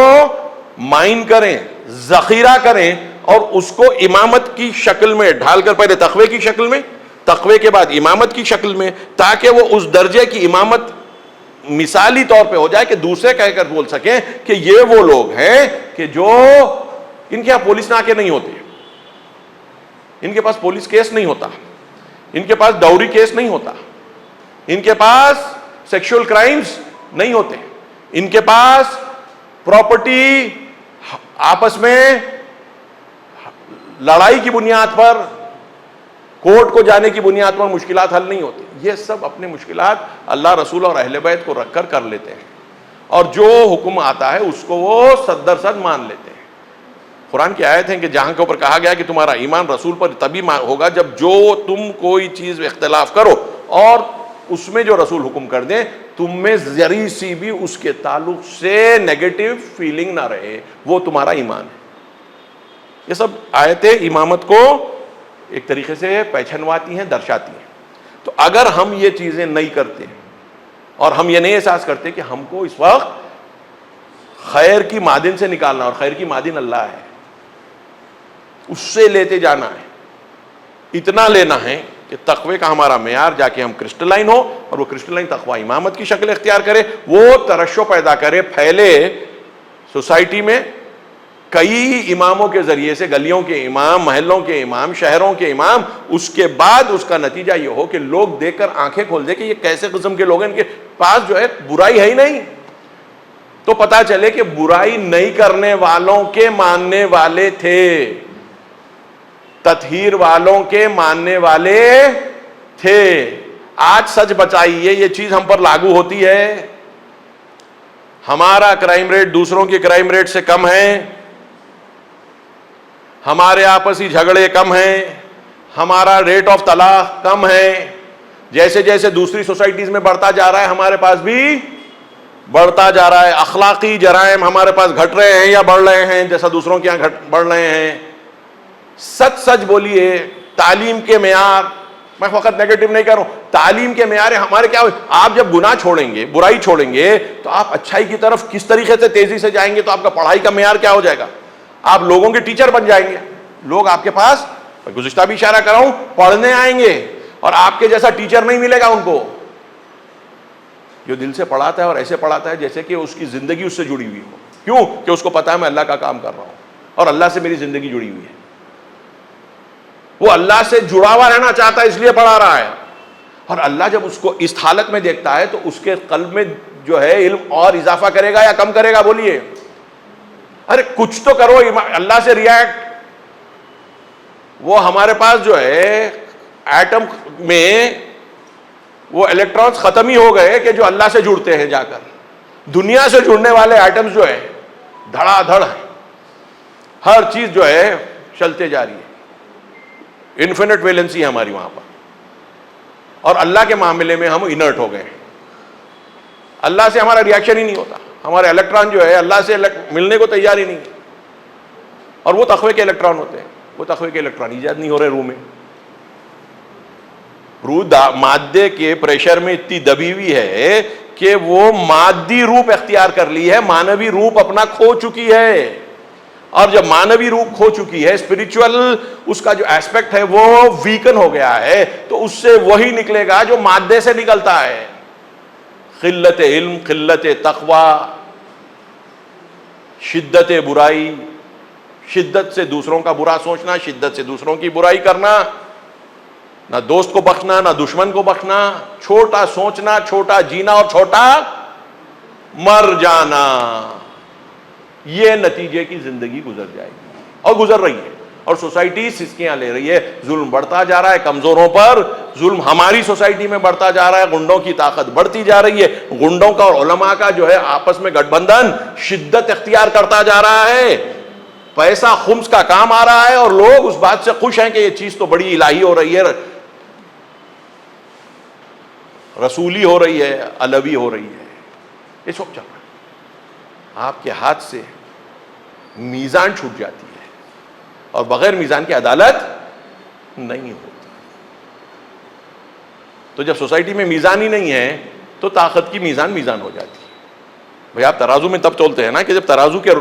مائن کریں، ذخیرہ کریں، اور اس کو امامت کی شکل میں ڈھال کر، پہلے تقوی کی شکل میں، تقوی کے بعد امامت کی شکل میں، تاکہ وہ اس درجے کی امامت مثالی طور پہ ہو جائے کہ دوسرے کہہ کر بول سکیں کہ یہ وہ لوگ ہیں کہ جو ان کے یہاں پولیس ناکے نہیں ہوتے، ان کے پاس پولیس کیس نہیں ہوتا، ان کے پاس ڈاوری کیس نہیں ہوتا، ان کے پاس سیکشول کرائمز نہیں ہوتے، ان کے پاس پراپرٹی آپس میں لڑائی کی بنیاد پر، کورٹ کو جانے کی بنیاد پر مشکلات حل نہیں ہوتی۔ یہ سب اپنے مشکلات اللہ، رسول اور اہل بیت کو رکھ کر لیتے ہیں، اور جو حکم آتا ہے اس کو وہ صد در صد مان لیتے ہیں۔ قرآن کی آیت ہے کہ جہاں کے اوپر کہا گیا کہ تمہارا ایمان رسول پر تبھی ہوگا جب جو تم کوئی چیز اختلاف کرو اور اس میں جو رسول حکم کر دیں تم میں ذری سی بھی اس کے تعلق سے نیگیٹو فیلنگ نہ رہے، وہ تمہارا ایمان ہے۔ یہ سب آیتیں امامت کو ایک طریقے سے پہچانواتی ہیں، درشاتی ہیں۔ تو اگر ہم یہ چیزیں نہیں کرتے اور ہم یہ نہیں احساس کرتے کہ ہم کو اس وقت خیر کی معدن سے نکالنا، اور خیر کی معدن اللہ ہے، اس سے لیتے جانا ہے، اتنا لینا ہے کہ تقوی کا ہمارا معیار جا کے ہم کرسٹلائن ہو، اور وہ کرسٹلائن تقوی امامت کی شکل اختیار کرے، وہ ترشح پیدا کرے، پھیلے سوسائٹی میں، کئی اماموں کے ذریعے سے، گلیوں کے امام، محلوں کے امام، شہروں کے امام، اس کے بعد اس کا نتیجہ یہ ہو کہ لوگ دیکھ کر آنکھیں کھول دے کہ یہ کیسے قسم کے لوگ ہیں، ان کے پاس جو ہے برائی ہے ہی نہیں، تو پتا چلے کہ برائی نہیں کرنے والوں کے ماننے والے تھے، تطہیر والوں کے ماننے والے تھے۔ آج سچ بچائیے، یہ چیز ہم پر لاگو ہوتی ہے؟ ہمارا کرائم ریٹ دوسروں کے کرائم ریٹ سے کم ہے، ہمارے آپسی جھگڑے کم ہیں، ہمارا ریٹ آف طلاق کم ہے۔ جیسے جیسے دوسری سوسائٹیز میں بڑھتا جا رہا ہے ہمارے پاس بھی بڑھتا جا رہا ہے۔ اخلاقی جرائم ہمارے پاس گھٹ رہے ہیں یا بڑھ رہے ہیں جیسا دوسروں کے یہاں بڑھ رہے ہیں؟ سچ سچ بولیے، تعلیم کے معیار، میں وقت نیگیٹو نہیں کر رہا ہوں، تعلیم کے معیار ہمارے کیا ہوئے؟ آپ جب گناہ چھوڑیں گے، برائی چھوڑیں گے، تو آپ اچھائی کی طرف کس طریقے سے تیزی سے جائیں گے؟ تو آپ کا پڑھائی کا معیار کیا ہو جائے گا؟ آپ لوگوں کے ٹیچر بن جائیں گے، لوگ آپ کے پاس، گزشتہ بھی اشارہ کر رہا ہوں، پڑھنے آئیں گے، اور آپ کے جیسا ٹیچر نہیں ملے گا ان کو جو دل سے پڑھاتا ہے، اور ایسے پڑھاتا ہے جیسے کہ اس کی زندگی اس سے جڑی ہوئی ہو۔ کیوں؟ کہ اس کو پتا ہے میں اللہ کا کام کر رہا ہوں اور اللہ سے میری زندگی جڑی ہوئی ہے، وہ اللہ سے جڑا ہوا رہنا چاہتا ہے، اس لیے پڑھا رہا ہے۔ اور اللہ جب اس کو اس حالت میں دیکھتا ہے تو اس کے قلب میں جو ہے علم اور اضافہ کرے گا یا کم کرے گا؟ بولیے، ارے کچھ تو کرو اللہ سے ریاکٹ۔ وہ ہمارے پاس جو ہے ایٹم میں وہ الیکٹرانز ختم ہی ہو گئے کہ جو اللہ سے جڑتے ہیں جا کر، دنیا سے جڑنے والے ایٹمز جو ہے دھڑا دھڑ ہے، ہر چیز جو ہے چلتے جا رہی ہے، انفینٹ ویلنسی ہے ہماری وہاں پر، اور اللہ کے معاملے میں ہم انرٹ ہو گئے ہیں، اللہ سے ہمارا ریاکشن ہی نہیں ہوتا، ہمارے الیکٹران جو ہے اللہ سے ملنے کو تیار ہی نہیں ہے، اور وہ تقوی کے الیکٹران ہوتے ہیں، وہ تقوی کے الیکٹران ایجاد نہیں ہو رہے روح میں، روح مادے کے پریشر میں اتنی دبی ہوئی ہے کہ وہ مادی روپ اختیار کر لی ہے، مانوی روپ اپنا کھو چکی ہے، اور جب مانوی روپ کھو چکی ہے، اسپرچول اس کا جو ایسپیکٹ ہے وہ ویکن ہو گیا ہے، تو اس سے وہی نکلے گا جو مادے سے نکلتا ہے، قلت علم، قلت تقوی، شدت برائی، شدت سے دوسروں کا برا سوچنا، شدت سے دوسروں کی برائی کرنا، نہ دوست کو بخشنا نہ دشمن کو بخشنا، چھوٹا سوچنا، چھوٹا جینا اور چھوٹا مر جانا، یہ نتیجے کی زندگی گزر جائے گی، اور گزر رہی ہے، اور سوسائٹی سسکیاں لے رہی ہے، ظلم بڑھتا جا رہا ہے، کمزوروں پر ظلم ہماری سوسائٹی میں بڑھتا جا رہا ہے، گنڈوں کی طاقت بڑھتی جا رہی ہے، گنڈوں کا اور علماء کا جو ہے آپس میں گٹھ بندھن شدت اختیار کرتا جا رہا ہے، پیسہ خمس کا کام آ رہا ہے اور لوگ اس بات سے خوش ہیں کہ یہ چیز تو بڑی الہی ہو رہی ہے، رسولی ہو رہی ہے، علوی ہو رہی ہے، یہ سب چل رہا ہے۔ آپ کے ہاتھ سے میزان چھوٹ جاتی ہے اور بغیر میزان کی عدالت نہیں ہوتی۔ تو جب سوسائٹی میں میزان ہی نہیں ہے تو طاقت کی میزان ہو جاتی ہے۔ بھئی آپ ترازو میں تب تولتے ہیں نا کہ جب ترازو کے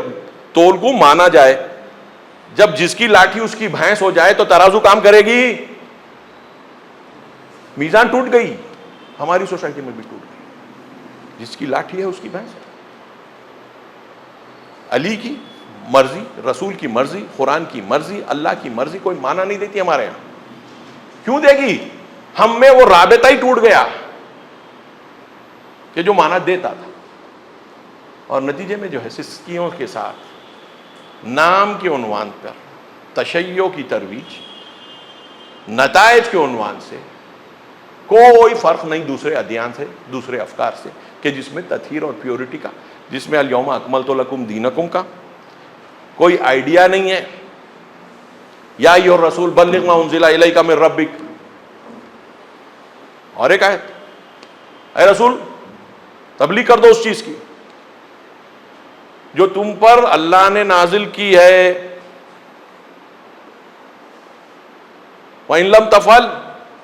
تول کو مانا جائے۔ جب جس کی لاٹھی اس کی بھینس ہو جائے تو ترازو کام کرے گی؟ میزان ٹوٹ گئی، ہماری سوسائٹی میں بھی ٹوٹ گئی۔ جس کی لاٹھی ہے اس کی بھینس ہے۔ علی کی مرضی، رسول کی مرضی، قرآن کی مرضی، اللہ کی مرضی کوئی مانا نہیں دیتی ہمارے یہاں۔ کیوں دے گی؟ ہم میں وہ رابطہ ہی ٹوٹ گیا کہ جو مانا دیتا تھا، اور نتیجے میں جو ہے سسکیوں کے ساتھ نام کے عنوان پر تشیع کی ترویج، نتائج کے عنوان سے کوئی فرق نہیں دوسرے ادیان سے، دوسرے افکار سے، کہ جس میں تطہیر اور پیورٹی کا، جس میں الیوم اکملت لکم دینکم کا کوئی آئیڈیا نہیں ہے۔ یا ایھا الرسول بلغ ما انزل الیک من ربک، اور ایک آیت، اے رسول تبلیغ کر دو اس چیز کی جو تم پر اللہ نے نازل کی ہے۔ وَإِن لَمْ تَفْعَلْ،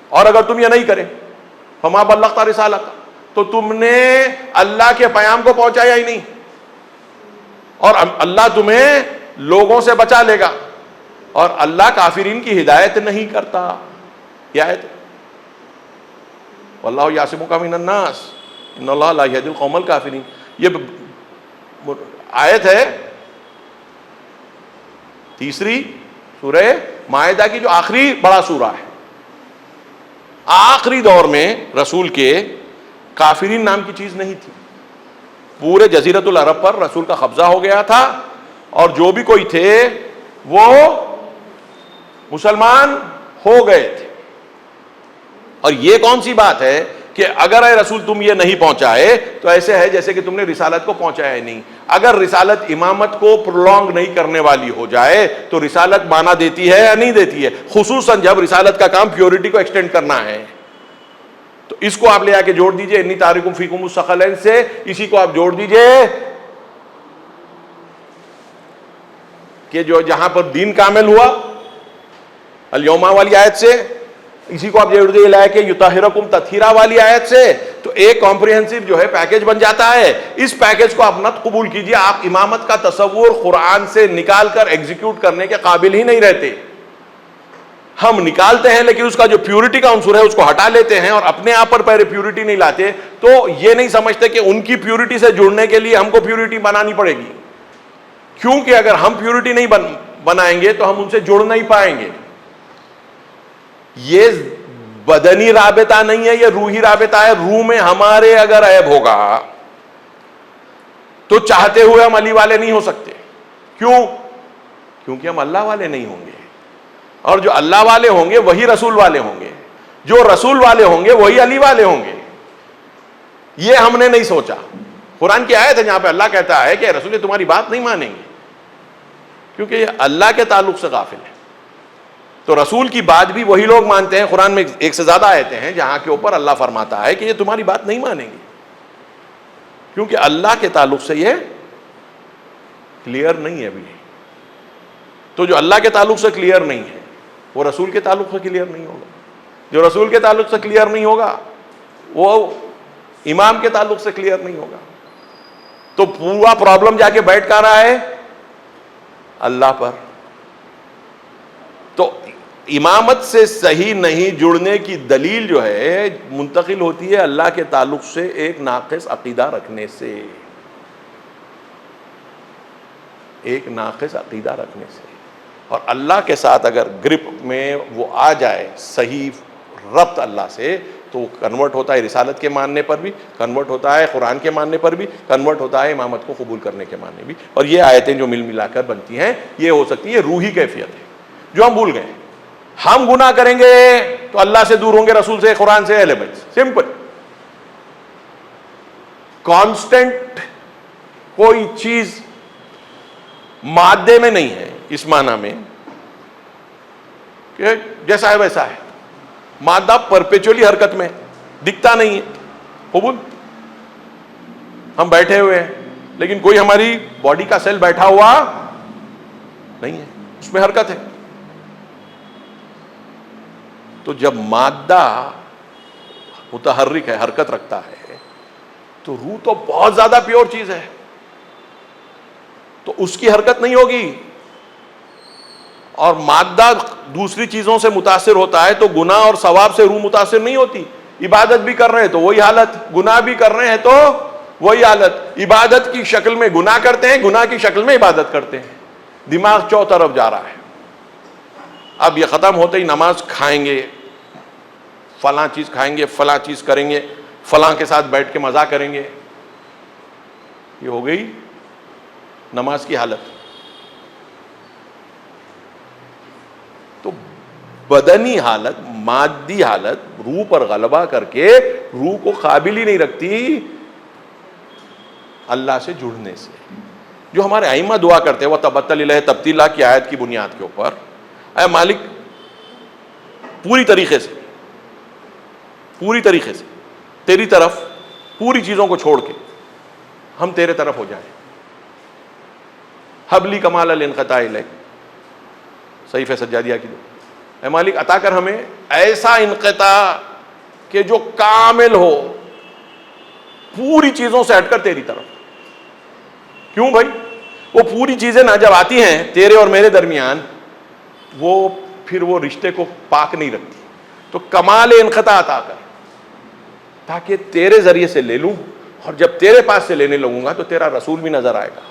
اور اگر تم یہ نہیں کرے، فَمَا بَلَّغْتَ رِسَالَتَهُ، تو تم نے اللہ کے پیام کو پہنچایا ہی نہیں، اور اللہ تمہیں لوگوں سے بچا لے گا، اور اللہ کافرین کی ہدایت نہیں کرتا۔ یہ آیت وَاللَّهُ يَعْصِمُكَ مِنَ النَّاسِ إِنَّ اللَّهَ لَا يَهْدِي الْقَوْمَ الْكَافِرِينَ۔ یہ آیت ہے تیسری سورہ مائدہ کی، جو آخری بڑا سورہ ہے۔ آخری دور میں رسول کے کافرین نام کی چیز نہیں تھی، پورے جزیرۃ العرب پر رسول کا قبضہ ہو گیا تھا، اور جو بھی کوئی تھے وہ مسلمان ہو گئے تھے۔ اور یہ کون سی بات ہے کہ اگر اے رسول تم یہ نہیں پہنچائے تو ایسے ہے جیسے کہ تم نے رسالت کو پہنچایا ہی نہیں۔ اگر رسالت امامت کو پرولونگ نہیں کرنے والی ہو جائے تو رسالت مانا دیتی ہے یا نہیں دیتی ہے، خصوصاً جب رسالت کا کام پیورٹی کو ایکسٹینڈ کرنا ہے۔ تو اس کو آپ لے آ کے جوڑ دیجئے انی تارکم فیکم الثقلین سے، اسی کو آپ جوڑ دیجئے کہ جو جہاں پر دین کامل ہوا الیوم والی آیت سے، اسی کو آپ جوڑ دیجئے لائے کہ یطہرکم تطہیرا والی آیت سے، تو ایک کمپریہنسو جو ہے پیکج بن جاتا ہے۔ اس پیکج کو آپ نہ قبول کیجئے، آپ امامت کا تصور قرآن سے نکال کر ایگزیکیوٹ کرنے کے قابل ہی نہیں رہتے۔ ہم نکالتے ہیں لیکن اس کا جو پیورٹی کا عنصر ہے اس کو ہٹا لیتے ہیں، اور اپنے آپ پر پہلے پیورٹی نہیں لاتے، تو یہ نہیں سمجھتے کہ ان کی پیورٹی سے جڑنے کے لیے ہم کو پیورٹی بنانی پڑے گی، کیونکہ اگر ہم پیورٹی نہیں بنائیں گے تو ہم ان سے جڑ نہیں پائیں گے۔ یہ بدنی رابطہ نہیں ہے، یہ روحی رابطہ ہے۔ روح میں ہمارے اگر عیب ہوگا تو چاہتے ہوئے ہم علی والے نہیں ہو سکتے۔ کیوں؟ کیونکہ ہم اللہ والے نہیں ہوں گے، اور جو اللہ والے ہوں گے وہی رسول والے ہوں گے، جو رسول والے ہوں گے وہی علی والے ہوں گے۔ یہ ہم نے نہیں سوچا۔ قرآن کی آیت ہے جہاں پہ اللہ کہتا ہے کہ رسول تمہاری بات نہیں مانیں گے، کیونکہ یہ اللہ کے تعلق سے غافل ہے۔ تو رسول کی بات بھی وہی لوگ مانتے ہیں۔ قرآن میں ایک سے زیادہ آیتیں ہیں جہاں کے اوپر اللہ فرماتا ہے کہ یہ تمہاری بات نہیں مانیں گے، کیونکہ اللہ کے تعلق سے یہ کلیئر نہیں ہے ابھی۔ تو جو اللہ کے تعلق سے کلیئر نہیں ہے وہ رسول کے تعلق سے کلیئر نہیں ہوگا، جو رسول کے تعلق سے کلیئر نہیں ہوگا وہ امام کے تعلق سے کلیئر نہیں ہوگا۔ تو پورا پرابلم جا کے بیٹھ کر رہا ہے اللہ پر۔ تو امامت سے صحیح نہیں جڑنے کی دلیل جو ہے منتقل ہوتی ہے اللہ کے تعلق سے ایک ناقص عقیدہ رکھنے سے، ایک ناقص عقیدہ رکھنے سے۔ اور اللہ کے ساتھ اگر گرپ میں وہ آ جائے صحیح ربط اللہ سے، تو وہ کنورٹ ہوتا ہے رسالت کے ماننے پر بھی، کنورٹ ہوتا ہے قرآن کے ماننے پر بھی، کنورٹ ہوتا ہے امامت کو قبول کرنے کے ماننے بھی۔ اور یہ آیتیں جو مل ملا کر بنتی ہیں یہ ہو سکتی ہے، یہ روحی کیفیت ہے جو ہم بھول گئے۔ ہم گناہ کریں گے تو اللہ سے دور ہوں گے، رسول سے، قرآن سے، اہل بیت سے۔ سمپل۔ کانسٹنٹ کوئی چیز مادے میں نہیں ہے، اس معنی میں کہ جیسا ہے ویسا ہے، مادہ پرپیچولی حرکت میں دکھتا نہیں ہے، قبول، ہم بیٹھے ہوئے ہیں لیکن کوئی ہماری باڈی کا سیل بیٹھا ہوا نہیں ہے، اس میں حرکت ہے. تو جب مادہ متحرک ہے، حرکت رکھتا ہے، تو روح تو بہت زیادہ پیور چیز ہے، تو اس کی حرکت نہیں ہوگی. اور مادہ دوسری چیزوں سے متاثر ہوتا ہے تو گناہ اور ثواب سے روح متاثر نہیں ہوتی. عبادت بھی کر رہے ہیں تو وہی حالت، گناہ بھی کر رہے ہیں تو وہی حالت. عبادت کی شکل میں گناہ کرتے ہیں، گناہ کی شکل میں عبادت کرتے ہیں. دماغ چو طرف جا رہا ہے. اب یہ ختم ہوتے ہی نماز کھائیں گے، فلاں چیز کھائیں گے، فلاں چیز کریں گے، فلاں کے ساتھ بیٹھ کے مزہ کریں گے. یہ ہو گئی نماز کی حالت. تو بدنی حالت، مادی حالت روح پر غلبہ کر کے روح کو قابل ہی نہیں رکھتی اللہ سے جڑنے سے. جو ہمارے ائمہ دعا کرتے ہیں وہ تبتل الہ تبتیلا کی آیت کی بنیاد کے اوپر، اے مالک پوری طریقے سے تیری طرف پوری چیزوں کو چھوڑ کے ہم تیرے طرف ہو جائیں. حبلی کمال الانقطاع الیک، صحیفہ سجادیہ کی دعا. اے مالک عطا کر ہمیں ایسا انقطاع کہ جو کامل ہو، پوری چیزوں سے ہٹ کر تیری طرف. کیوں بھائی؟ وہ پوری چیزیں نہ جب آتی ہیں تیرے اور میرے درمیان، پھر وہ رشتے کو پاک نہیں رکھتی. تو کمال انقطاع عطا کر تاکہ تیرے ذریعے سے لے لوں، اور جب تیرے پاس سے لینے لگوں گا تو تیرا رسول بھی نظر آئے گا،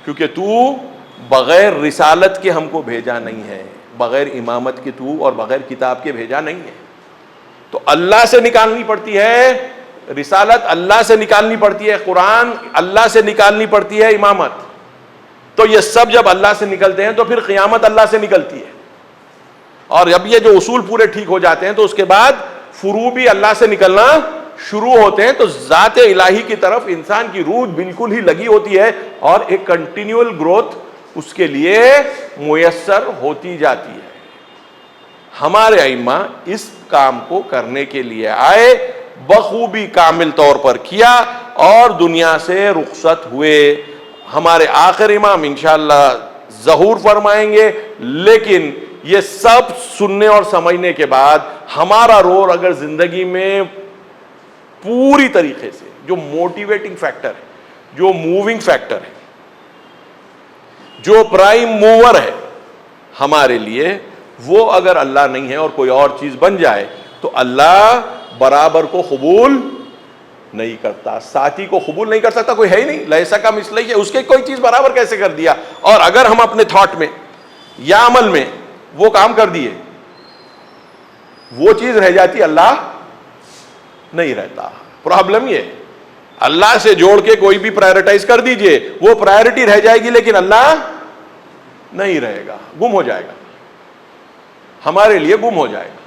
کیونکہ تو بغیر رسالت کے ہم کو بھیجا نہیں ہے، بغیر امامت کے تو اور بغیر کتاب کے بھیجا نہیں ہے. تو اللہ سے نکالنی پڑتی ہے رسالت، اللہ سے نکالنی پڑتی ہے قرآن، اللہ سے نکالنی پڑتی ہے امامت. تو یہ سب جب اللہ سے نکلتے ہیں تو پھر قیامت اللہ سے نکلتی ہے. اور جب یہ جو اصول پورے ٹھیک ہو جاتے ہیں تو اس کے بعد فروع بھی اللہ سے نکلنا شروع ہوتے ہیں. تو ذات الہی کی طرف انسان کی روح بالکل ہی لگی ہوتی ہے اور ایک کنٹینیول گروتھ اس کے لیے میسر ہوتی جاتی ہے. ہمارے ائمہ اس کام کو کرنے کے لیے آئے، بخوبی کامل طور پر کیا اور دنیا سے رخصت ہوئے. ہمارے آخر امام انشاءاللہ ظہور فرمائیں گے. لیکن یہ سب سننے اور سمجھنے کے بعد ہمارا رول اگر زندگی میں پوری طریقے سے جو موٹیویٹنگ فیکٹر ہے، جو موونگ فیکٹر ہے، جو پرائم موور ہے ہمارے لیے، وہ اگر اللہ نہیں ہے اور کوئی اور چیز بن جائے تو اللہ برابر کو قبول نہیں کرتا، ساتھی کو قبول نہیں کر سکتا. کوئی ہے ہی نہیں، لیسا کا مثلہ ہے، اس کے کوئی چیز برابر کیسے کر دیا. اور اگر ہم اپنے تھاٹ میں یا عمل میں وہ کام کر دیے، وہ چیز رہ جاتی، اللہ نہیں رہتا. پرابلم یہ اللہ سے جوڑ کے کوئی بھی پرائرٹائز کر دیجئے، وہ پرائرٹی رہ جائے گی لیکن اللہ نہیں رہے گا، گم ہو جائے گا، ہمارے لیے گم ہو جائے گا.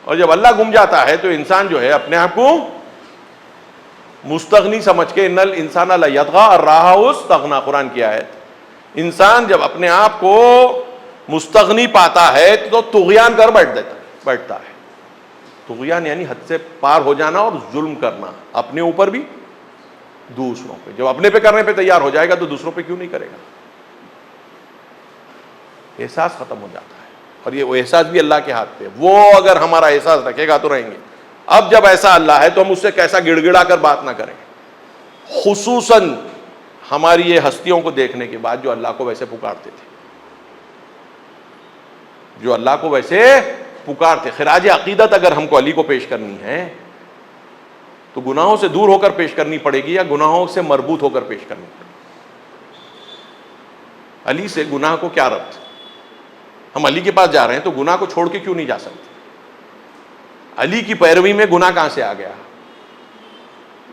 اور جب اللہ گم جاتا ہے تو انسان جو ہے اپنے آپ کو مستغنی سمجھ کے، ان الانسان لیطغی ان رآہ استغنی، قرآن کی آیت. انسان جب اپنے آپ کو مستغنی پاتا ہے تو طغیان کر بیٹھتا ہے. طغیان یعنی حد سے پار ہو جانا اور ظلم کرنا، اپنے اوپر بھی دوسروں پہ. جب اپنے پہ کرنے پہ تیار ہو جائے گا تو دوسروں پہ کیوں نہیں کرے گا. احساس ختم ہو جاتا ہے، اور یہ وہ احساس بھی اللہ کے ہاتھ پہ. وہ اگر ہمارا احساس رکھے گا تو رہیں گے. اب جب ایسا اللہ ہے تو ہم اس سے کیسا گڑ گڑا کر بات نہ کریں، خصوصاً ہماری یہ ہستیوں کو دیکھنے کے بعد جو اللہ کو ویسے پکارتے تھے، جو اللہ کو ویسے پکارتے. خراج عقیدت اگر ہم کو علی کو پیش کرنی ہے تو گناہوں سے دور ہو کر پیش کرنی پڑے گی یا گناہوں سے مربوط ہو کر پیش کرنی پڑے گی. علی سے گناہ کو کیا ربط؟ ہم علی کے پاس جا رہے ہیں تو گناہ کو چھوڑ کے کیوں نہیں جا سکتے؟ علی کی پیروی میں گناہ کہاں سے آ گیا؟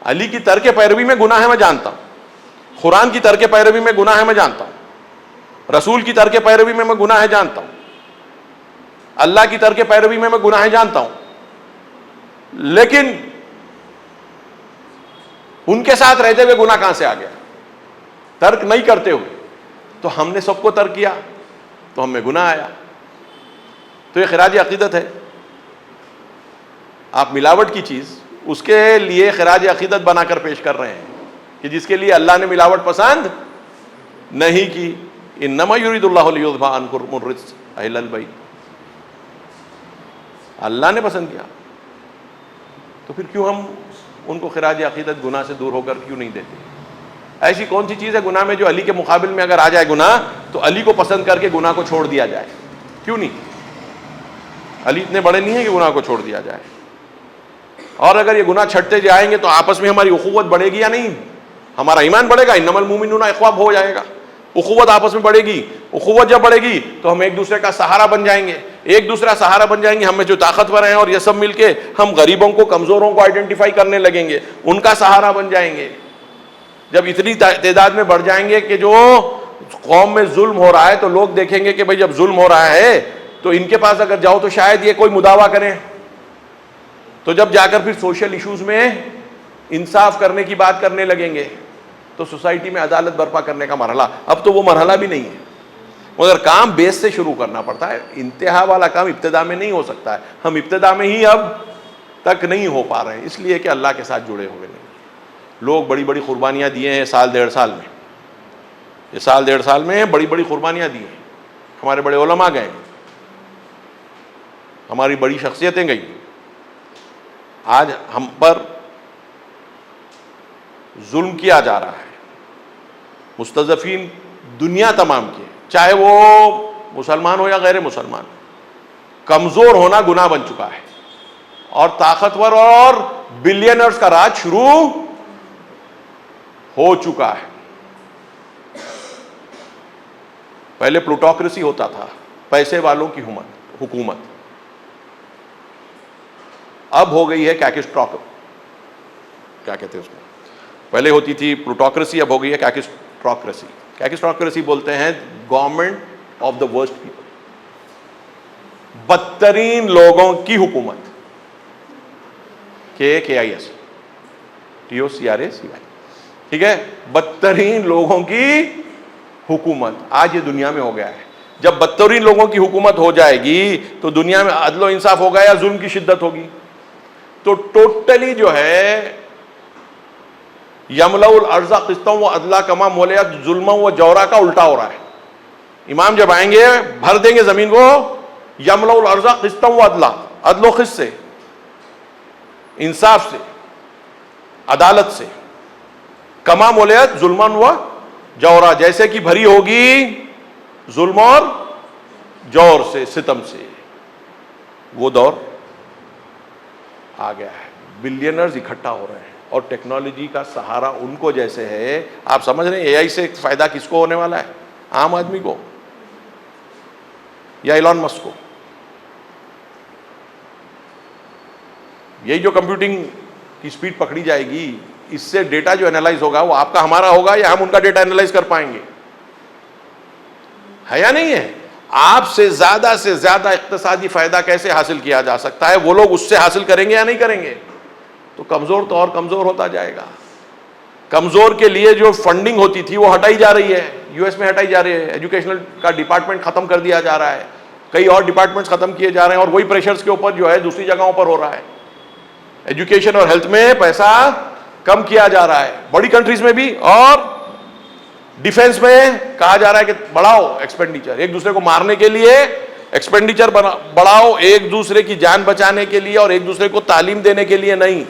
علی کی ترک پیروی میں گناہ ہے، میں جانتا ہوں. قرآن کی ترک پیروی میں گناہ ہے، میں جانتا ہوں. رسول کی ترک پیروی میں گناہ ہے، جانتا ہوں. اللہ کی ترک پیروی میں گناہ ہے، جانتا ہوں. لیکن ان کے ساتھ رہتے ہوئے گناہ کہاں سے آ گیا؟ ترک نہیں کرتے ہوئے. تو ہم نے سب کو ترک کیا. تو ہم میں گناہ آیا. تو یہ خراج عقیدت ہے. آپ ملاوٹ کی چیز اس کے لیے خراج عقیدت بنا کر پیش کر رہے ہیں کہ جس کے لیے اللہ نے ملاوٹ پسند نہیں کی. انما یرید اللہ لیذھب عنکم الرجس اہل البیت. اللہ نے پسند کیا تو پھر کیوں ہم ان کو خراج عقیدت گناہ سے دور ہو کر کیوں نہیں دیتے؟ ایسی کون سی چیز ہے گناہ میں جو علی کے مقابل میں اگر آ جائے گناہ تو علی کو پسند کر کے گناہ کو چھوڑ دیا جائے؟ کیوں نہیں؟ علی اتنے بڑے نہیں ہیں کہ گناہ کو چھوڑ دیا جائے. اور اگر یہ گناہ چھٹتے جائیں گے تو آپس میں ہماری اخوت بڑھے گی یا نہیں؟ ہمارا ایمان بڑھے گا. انما المؤمنون اخوہ ہو جائے گا. اخوت آپس میں بڑھے گی. اخوت جب بڑھے گی تو ہم ایک دوسرے کا سہارا بن جائیں گے. ایک دوسرا سہارا بن جائیں گے. ہم میں جو طاقتور ہیں اور یہ سب مل کے ہم غریبوں کو کمزوروں کو آئیڈینٹیفائی کرنے لگیں گے, ان کا سہارا بن جائیں گے. جب اتنی تعداد میں بڑھ جائیں گے کہ جو قوم میں ظلم ہو رہا ہے تو لوگ دیکھیں گے کہ بھئی جب ظلم ہو رہا ہے تو ان کے پاس اگر جاؤ تو شاید یہ کوئی مداوع کریں. تو جب جا کر پھر سوشل ایشوز میں انصاف کرنے کی بات کرنے لگیں گے تو سوسائٹی میں عدالت برپا کرنے کا مرحلہ, اب تو وہ مرحلہ بھی نہیں ہے. مگر کام بیس سے شروع کرنا پڑتا ہے. انتہا والا کام ابتدا میں نہیں ہو سکتا ہے. ہم ابتدا میں ہی اب تک نہیں ہو پا رہے ہیں, اس لیے کہ اللہ کے ساتھ جڑے ہوئے نہیں. لوگ بڑی بڑی قربانیاں دیے ہیں سال ڈیڑھ سال میں. یہ سال ڈیڑھ سال میں بڑی بڑی قربانیاں دی ہیں. ہمارے بڑے علماء گئے, ہماری بڑی شخصیتیں گئیں. آج ہم پر ظلم کیا جا رہا ہے. مستضعفین دنیا تمام کے, چاہے وہ مسلمان ہو یا غیر مسلمان, کمزور ہونا گناہ بن چکا ہے. اور طاقتور اور بلینرز کا راج شروع ہو چکا ہے. پہلے پلوٹوکریسی ہوتا تھا, پیسے والوں کی حکومت. اب ہو گئی ہے کیا کہتے ہیں اس کو, پہلے ہوتی تھی پلوٹوکریسی, اب ہو گئی ہے کیکسٹروکریسی. کیکسٹروکریسی بولتے ہیں government of the worst people, بدترین لوگوں کی حکومت. KAKIS TOCRACY, ٹھیک ہے, بدترین لوگوں کی حکومت آج یہ دنیا میں ہو گیا ہے. جب بدترین لوگوں کی حکومت ہو جائے گی تو دنیا میں عدل و انصاف ہوگا یا ظلم کی شدت ہوگی؟ تو ٹوٹلی جو ہے یملأ الارض قسطا وعدلا کما ملئت ظلما وجورا کا الٹا ہو رہا ہے. امام جب آئیں گے بھر دیں گے زمین کو یملأ الارض قسطا وعدلا, عدل و قسط سے, انصاف سے, عدالت سے, کما ملئت ظلما وجورا, جیسے کہ بھری ہوگی ظلم اور جور سے, ستم سے. وہ دور آ گیا ہے. بلینرز اکٹھا ہو رہے ہیں اور ٹیکنالوجی کا سہارا ان کو جیسے ہے. آپ سمجھ رہے ہیں AI سے فائدہ کس کو ہونے والا ہے؟ عام آدمی کو یا ایلون مسک کو؟ یہی جو کمپیوٹنگ کی سپیڈ پکڑی جائے گی, اس سے ڈیٹا جو انالائز ہوگا وہ آپ کا ہمارا ہوگا یا ہم ان کا ڈیٹا انالائز کر پائیں گے؟ ہے یا نہیں ہے؟ آپ سے زیادہ اقتصادی فائدہ کیسے حاصل کیا جا سکتا ہے, وہ لوگ اس سے حاصل کریں گے یا نہیں کریں گے؟ تو کمزور تو اور کمزور ہوتا جائے گا. کمزور کے لیے جو فنڈنگ ہوتی تھی وہ ہٹائی جا رہی ہے, US میں ہٹائی جا رہی ہے. ایجوکیشنل کا ڈپارٹمنٹ ختم کر دیا جا رہا ہے, کئی اور ڈپارٹمنٹس ختم کیے جا رہے ہیں, اور وہی پریشرز کے اوپر جو ہے دوسری جگہوں پر ہو رہا ہے. ایجوکیشن اور ہیلتھ میں پیسہ کم کیا جا رہا ہے بڑی کنٹریز میں بھی, اور ڈیفنس میں کہا جا رہا ہے کہ بڑھاؤ ایکسپینڈیچر, ایک دوسرے کو مارنے کے لیے ایکسپینڈیچر بڑھاؤ, ایک دوسرے کی جان بچانے کے لیے اور ایک دوسرے کو تعلیم دینے کے لیے نہیں.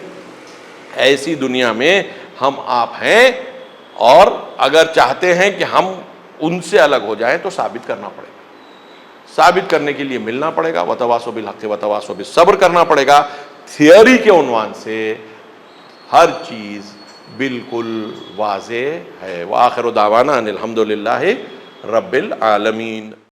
ایسی دنیا میں ہم آپ ہیں, اور اگر چاہتے ہیں کہ ہم ان سے الگ ہو جائیں تو ثابت کرنا پڑے گا. ثابت کرنے کے لیے ملنا پڑے گا, وتواصوا بالحق وتواصوا بالصبر کرنا پڑے گا. تھیوری کے عنوان سے ہر چیز بالکل واضح ہے. وآخر دعوانا ان الحمد للہ رب العالمین.